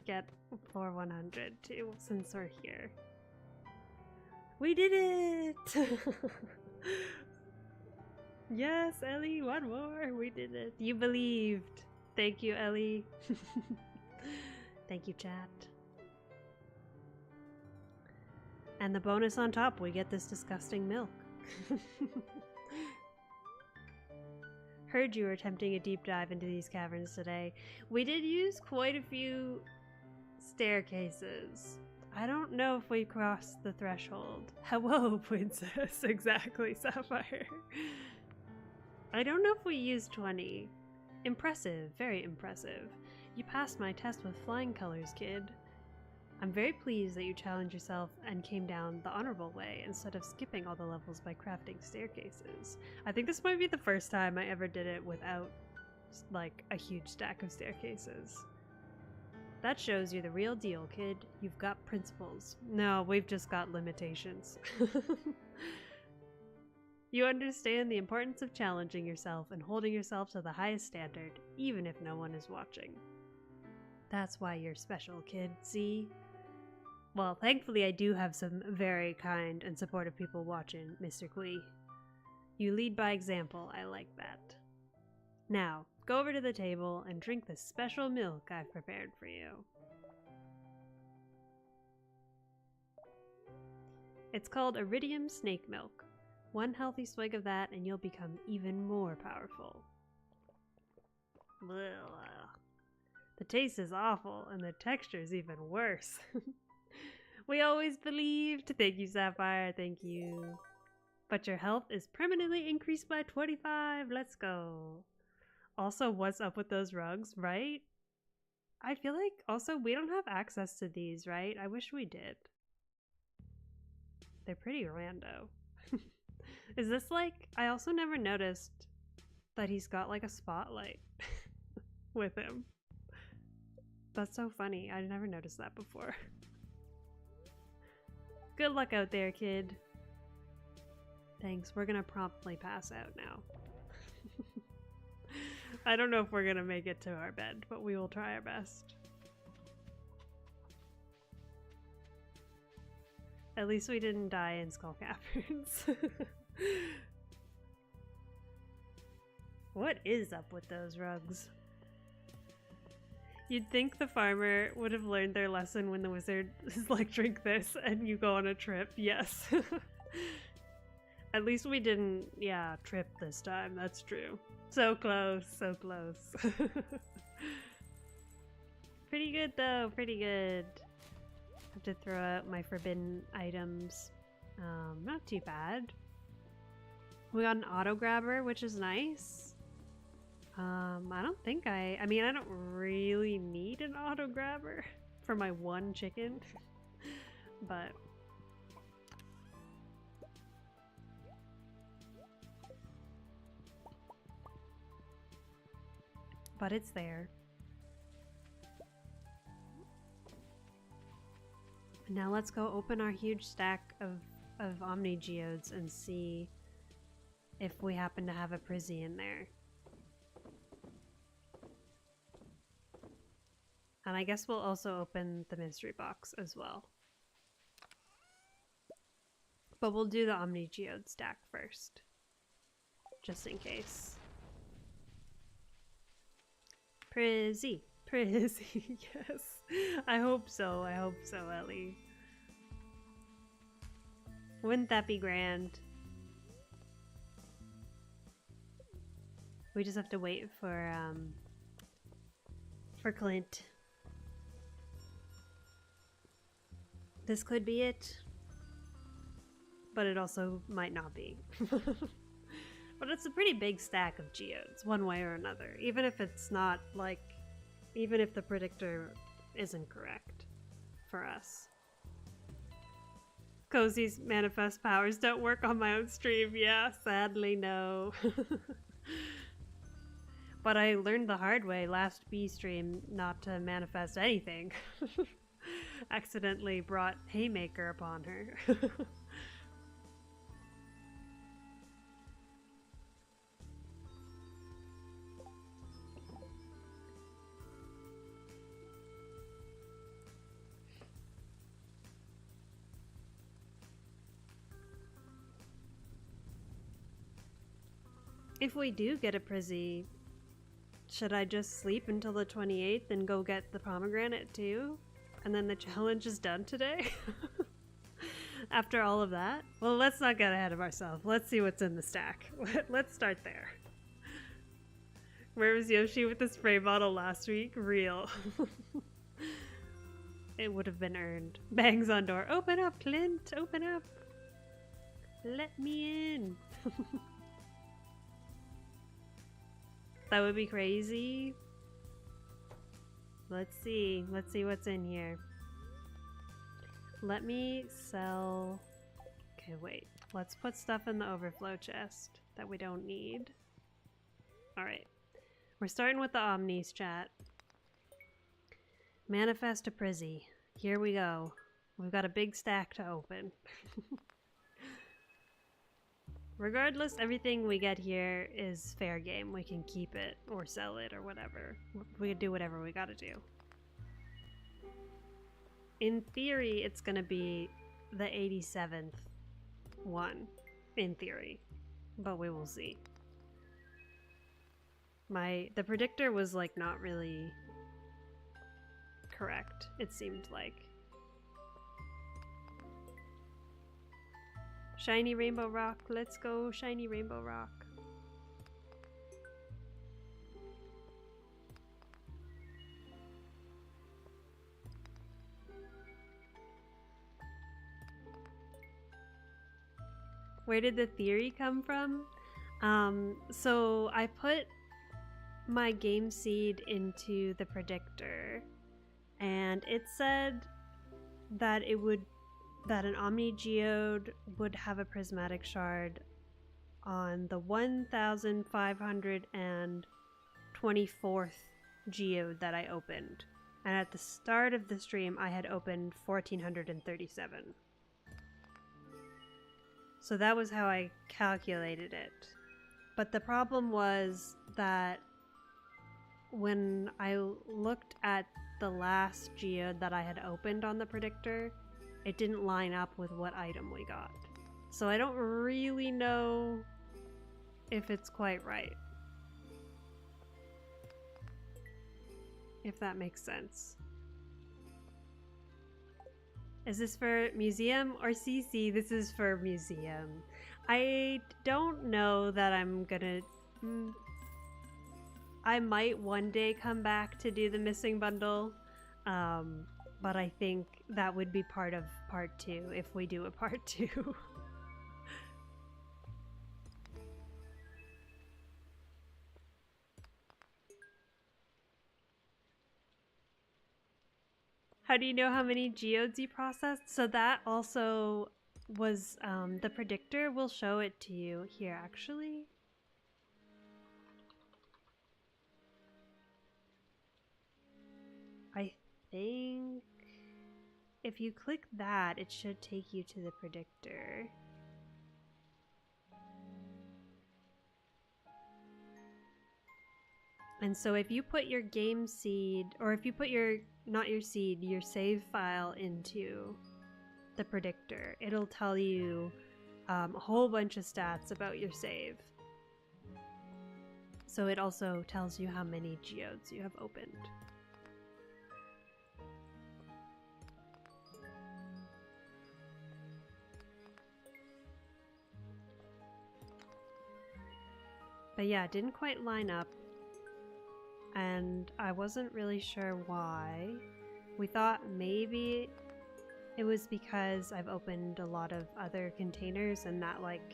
get floor 100 too, since we're here. We did it! Yes, Ellie, 1 more! We did it. You believed. Thank you, Ellie. Thank you, chat. And the bonus on top, we get this disgusting milk. Heard you were attempting a deep dive into these caverns today. We did use quite a few staircases. I don't know if we crossed the threshold. Hello, princess. Exactly, Sapphire. I don't know if we used 20. Impressive, very impressive. You passed my test with flying colors, kid. I'm very pleased that you challenged yourself and came down the honorable way instead of skipping all the levels by crafting staircases. I think this might be the first time I ever did it without, like, a huge stack of staircases. That shows you're the real deal, kid. You've got principles. No, we've just got limitations. You understand the importance of challenging yourself and holding yourself to the highest standard, even if no one is watching. That's why you're special, kid, see? Well, thankfully I do have some very kind and supportive people watching, Mr. Quee. You lead by example, I like that. Now, go over to the table and drink the special milk I've prepared for you. It's called Iridium Snake Milk. 1 healthy swig of that and you'll become even more powerful. Blah. The taste is awful and the texture is even worse. We always believed. Thank you, Sapphire. Thank you. But your health is permanently increased by 25. Let's go. Also, what's up with those rugs, right? I feel like also we don't have access to these, right? I wish we did. They're pretty rando. Is this like, I also never noticed that he's got like a spotlight with him. That's so funny. I never noticed that before. Good luck out there, kid. Thanks. We're gonna promptly pass out now. I don't know if we're gonna make it to our bed, but we will try our best. At least we didn't die in skull caverns. What is up with those rugs? You'd think the farmer would have learned their lesson when the wizard is like, drink this and you go on a trip. Yes. At least we didn't, yeah, trip this time. That's true. So close, so close. Pretty good though, pretty good. Have to throw out my forbidden items. Not too bad. We got an auto grabber, which is nice. I don't think I mean, I don't really need an auto grabber for my one chicken, but it's there. Now let's go open our huge stack of Omni Geodes and see if we happen to have a Prizzy in there. And I guess we'll also open the mystery box as well. But we'll do the Omni Geode stack first, just in case. Prizzy, Prizzy, yes. I hope so, Ellie. Wouldn't that be grand? We just have to wait for Clint. This could be it, but it also might not be. But it's a pretty big stack of geodes, one way or another, even if it's not like, even if the predictor isn't correct for us. Cozy's manifest powers don't work on my own stream. Yeah, sadly, no. But I learned the hard way last B stream not to manifest anything. Accidentally brought Haymaker upon her. If we do get a Prizzy, should I just sleep until the 28th and go get the pomegranate too? And then the challenge is done today? After all of that? Well, let's not get ahead of ourselves. Let's see what's in the stack. Let's start there. Where was Yoshi with the spray bottle last week? Real. It would have been earned. Bangs on door. Open up, Clint! Open up! Let me in! That would be crazy. Let's see what's in here. Let me sell. Okay, wait. Let's put stuff in the overflow chest that we don't need. Alright. We're starting with the Omnis, chat. Manifest a Prizzy. Here we go. We've got a big stack to open. Regardless, everything we get here is fair game. We can keep it or sell it or whatever. We can do whatever we gotta do. In theory, it's gonna be the 87th one. In theory. But we will see. The predictor was like not really correct, it seemed like. Shiny Rainbow Rock, let's go, Shiny Rainbow Rock. Where did the theory come from? So I put my game seed into the predictor, and it said that an Omni Geode would have a prismatic shard on the 1524th geode that I opened. And at the start of the stream, I had opened 1437. So that was how I calculated it. But the problem was that when I looked at the last geode that I had opened on the predictor, it didn't line up with what item we got. So I don't really know if it's quite right. If that makes sense. Is this for museum or CC? This is for museum. I don't know that I'm gonna... I might one day come back to do the missing bundle, but I think that would be part of part 2 if we do a part 2. How do you know how many geodes you processed? So that also was the predictor. Will show it to you here actually. I think if you click that, it should take you to the predictor. And so if you put your game seed, or if you put your, not your seed, your save file into the predictor, it'll tell you a whole bunch of stats about your save. So it also tells you how many geodes you have opened. But yeah, it didn't quite line up. And I wasn't really sure why. We thought maybe it was because I've opened a lot of other containers and that like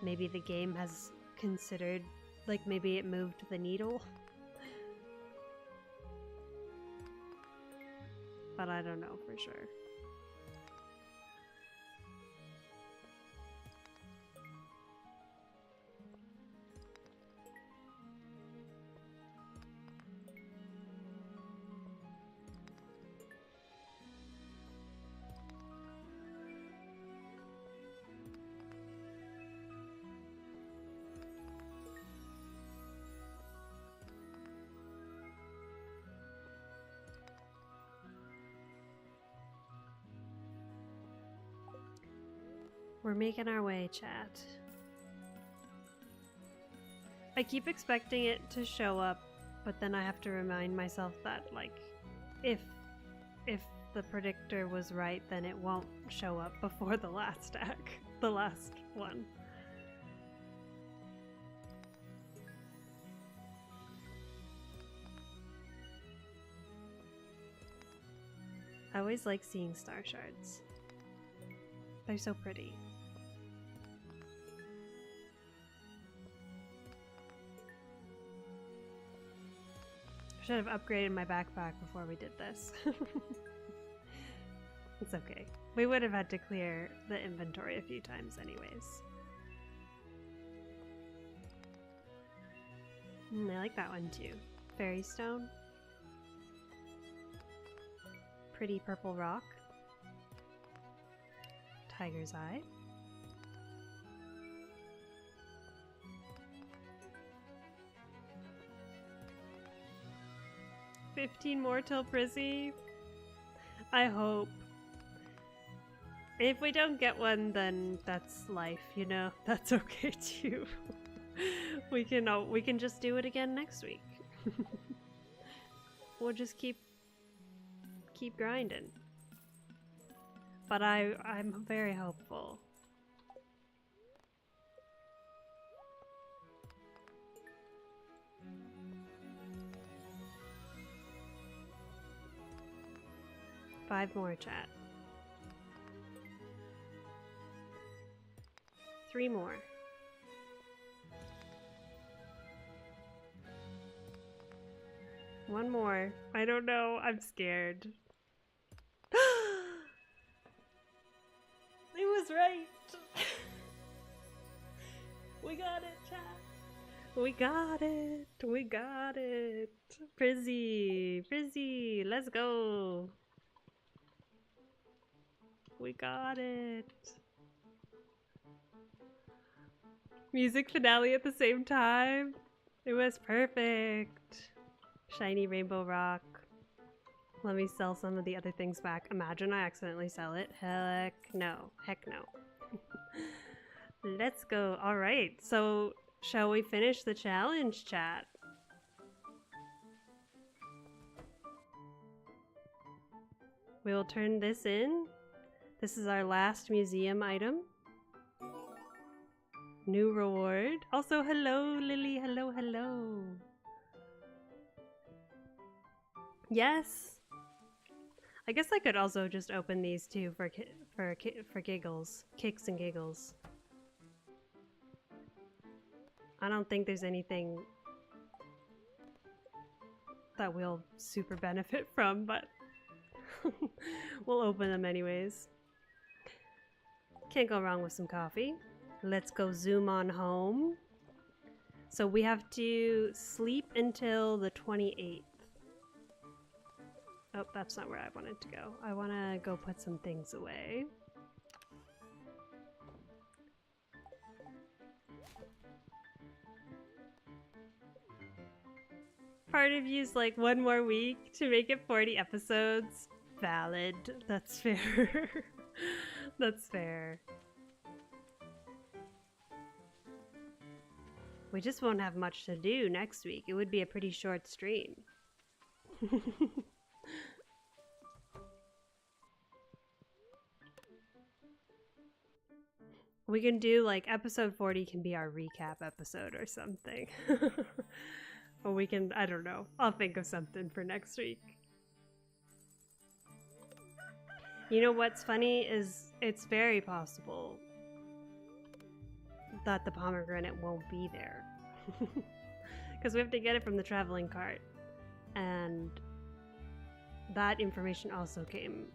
maybe the game has considered like maybe it moved the needle. But I don't know for sure. We're making our way, chat. I keep expecting it to show up, but then I have to remind myself that, like, if the predictor was right, then it won't show up before the last stack, the last one. I always like seeing star shards. They're so pretty. Should have upgraded my backpack before we did this. It's okay. We would have had to clear the inventory a few times anyways. I like that one too. Fairy stone. Pretty purple rock. Tiger's eye. $15 more till Prizzy. I hope. If we don't get one, then that's life, you know? That's okay too. We can just do it again next week. We'll just keep grinding. But I'm very hopeful. Five more, chat. 3 more. One more. I don't know. I'm scared. It was right. We got it, chat. We got it. We got it. Frizzy. Frizzy. Let's go. We got it. Music finale at the same time. It was perfect. Shiny rainbow rock. Let me sell some of the other things back. Imagine I accidentally sell it. Heck no. Heck no. Let's go. All right. So shall we finish the challenge, chat? We will turn this in. This is our last museum item. New reward. Also, hello, Lily. Hello, hello. Yes. I guess I could also just open these too for giggles. Kicks and giggles. I don't think there's anything that we'll super benefit from, but we'll open them anyways. Can't go wrong with some coffee. Let's go zoom on home. So we have to sleep until the 28th. Oh, that's not where I wanted to go. I want to go put some things away. Part of you's like, one more week to make it 40 episodes. Valid. That's fair. That's fair. We just won't have much to do next week. It would be a pretty short stream. We can do like episode 40 can be our recap episode or something. Or we can, I don't know. I'll think of something for next week. You know what's funny is it's very possible that the pomegranate won't be there. Because we have to get it from the traveling cart. And that information also came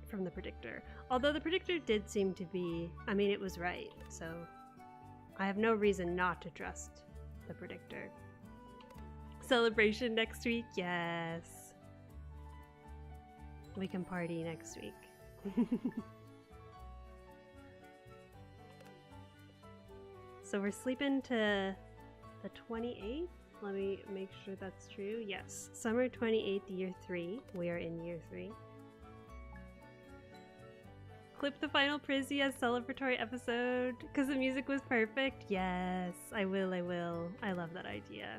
from the predictor. Although the predictor did seem to be, I mean, it was right. So I have no reason not to trust the predictor. Celebration next week? Yes. We can party next week. So we're sleeping to the 28th. Let me make sure that's true. Yes, summer 28th, year 3. We are in year 3. Clip the final Prizzy as celebratory episode because the music was perfect. Yes, I will. I love that idea.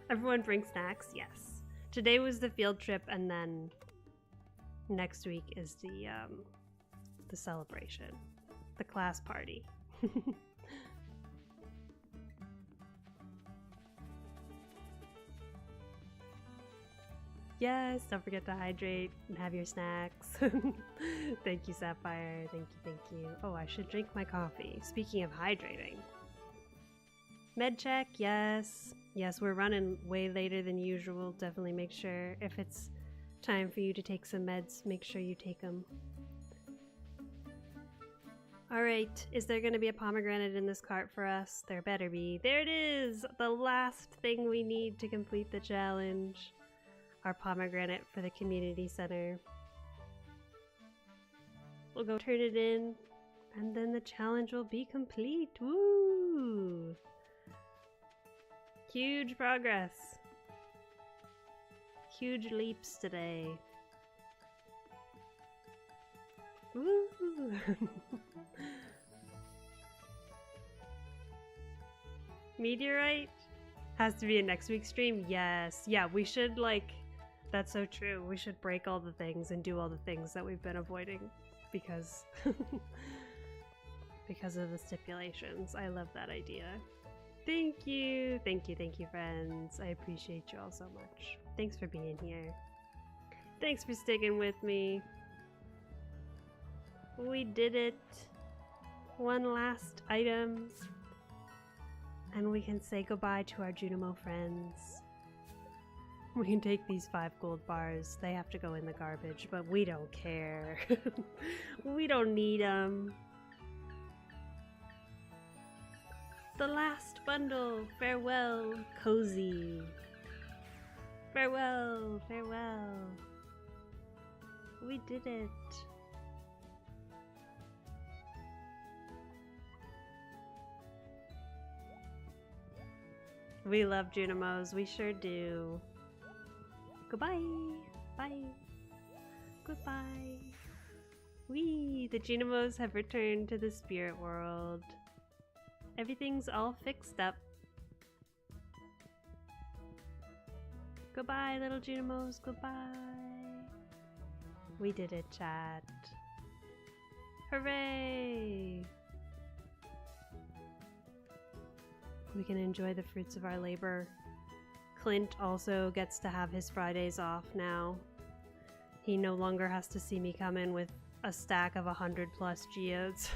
Everyone bring snacks. Yes. Today was the field trip, and then next week is the celebration, the class party. Yes, don't forget to hydrate and have your snacks. Thank you, Sapphire. Thank you. Oh, I should drink my coffee. Speaking of hydrating. Med check, yes. Yes, we're running way later than usual. Definitely make sure if it's time for you to take some meds, make sure you take them. Alright, is there going to be a pomegranate in this cart for us? There better be. There it is! The last thing we need to complete the challenge. Our pomegranate for the community center. We'll go turn it in, and then the challenge will be complete. Woo! Huge progress. Huge leaps today. Woo! Meteorite has to be in next week's stream. Yes. Yeah, we should like. That's so true. We should break all the things and do all the things that we've been avoiding because because of the stipulations. I love that idea. Thank you, friends. I appreciate you all so much. Thanks for being here. Thanks for sticking with me. We did it. One last item. And we can say goodbye to our Junimo friends. We can take these 5 gold bars. They have to go in the garbage, but we don't care. We don't need them. The last bundle. Farewell, cozy. Farewell, farewell. We did it. We love Junimos, we sure do. Goodbye. Bye. Goodbye. Whee! The Junimos have returned to the spirit world. Everything's all fixed up. Goodbye, little Junimos. Goodbye. We did it, chat. Hooray! We can enjoy the fruits of our labor. Clint also gets to have his Fridays off now. He no longer has to see me come in with a stack of 100+ geodes.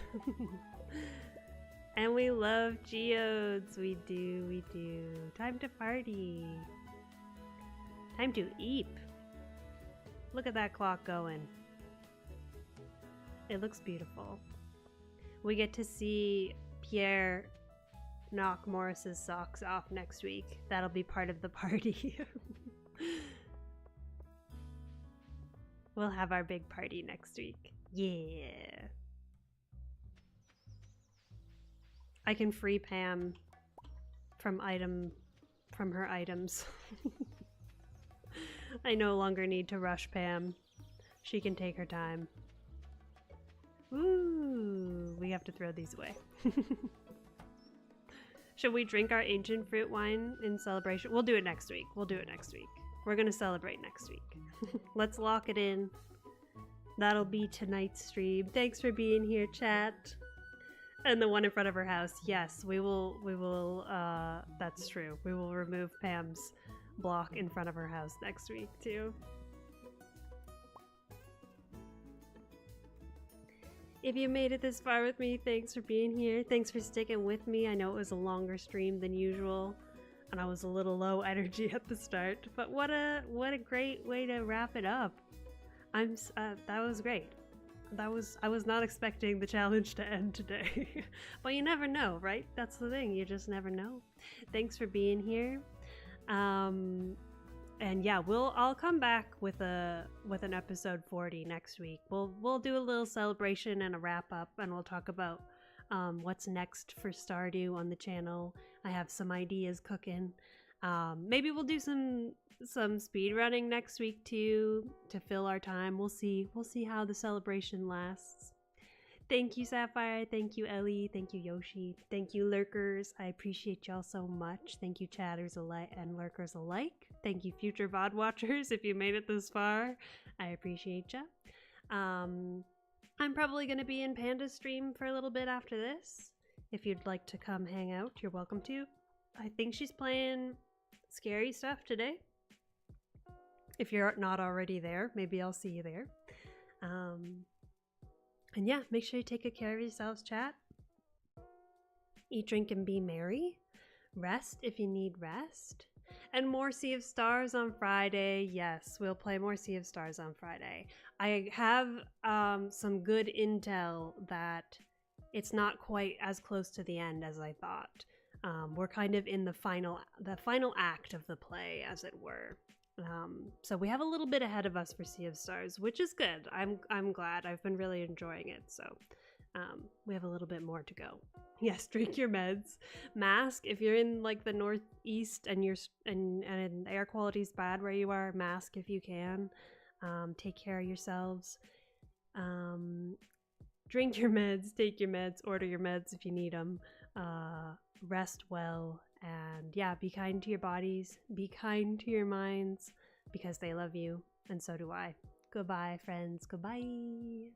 And we love geodes. We do, we do. Time to party. Time to eat. Look at that clock going. It looks beautiful. We get to see Pierre knock Morris's socks off next week. That'll be part of the party. We'll have our big party next week. Yeah. I can free Pam from her items. I no longer need to rush Pam. She can take her time. Ooh, we have to throw these away. Should we drink our ancient fruit wine in celebration? We'll do it next week. We'll do it next week. We're gonna celebrate next week. Let's lock it in. That'll be tonight's stream. Thanks for being here, chat. And the one in front of her house. Yes, we will, that's true. We will remove Pam's block in front of her house next week, too. If you made it this far with me, thanks for being here. Thanks for sticking with me. I know it was a longer stream than usual, and I was a little low energy at the start. But what a great way to wrap it up. That was great. I was not expecting the challenge to end today. But you never know, right? That's the thing. You just never know. Thanks for being here. And yeah, I'll come back with an episode 40 next week. We'll do a little celebration and a wrap up, and we'll talk about what's next for Stardew on the channel. I have some ideas cooking. Maybe we'll do some speed running next week too to fill our time. We'll see how the celebration lasts. Thank you, Sapphire. Thank you, Ellie. Thank you, Yoshi. Thank you, lurkers. I appreciate y'all so much. Thank you, chatters alike and lurkers alike. Thank you, future VOD watchers, if you made it this far. I appreciate ya. I'm probably going to be in Panda's stream for a little bit after this. If you'd like to come hang out, you're welcome to. I think she's playing scary stuff today. If you're not already there, maybe I'll see you there. And yeah, make sure you take good care of yourselves, chat. Eat, drink, and be merry. Rest if you need rest. And more Sea of Stars on Friday. Yes, we'll play more Sea of Stars on Friday. I have some good intel that it's not quite as close to the end as I thought. We're kind of in the final act of the play, as it were. So we have a little bit ahead of us for Sea of Stars, which is good. I'm glad. I've been really enjoying it. So we have a little bit more to go. Yes, drink your meds. Mask if you're in like the northeast and the air quality's bad where you are. Mask if you can. Take care of yourselves. Drink your meds. Take your meds. Order your meds if you need them. Rest well. And yeah, be kind to your bodies, be kind to your minds, because they love you, and so do I. Goodbye, friends. Goodbye.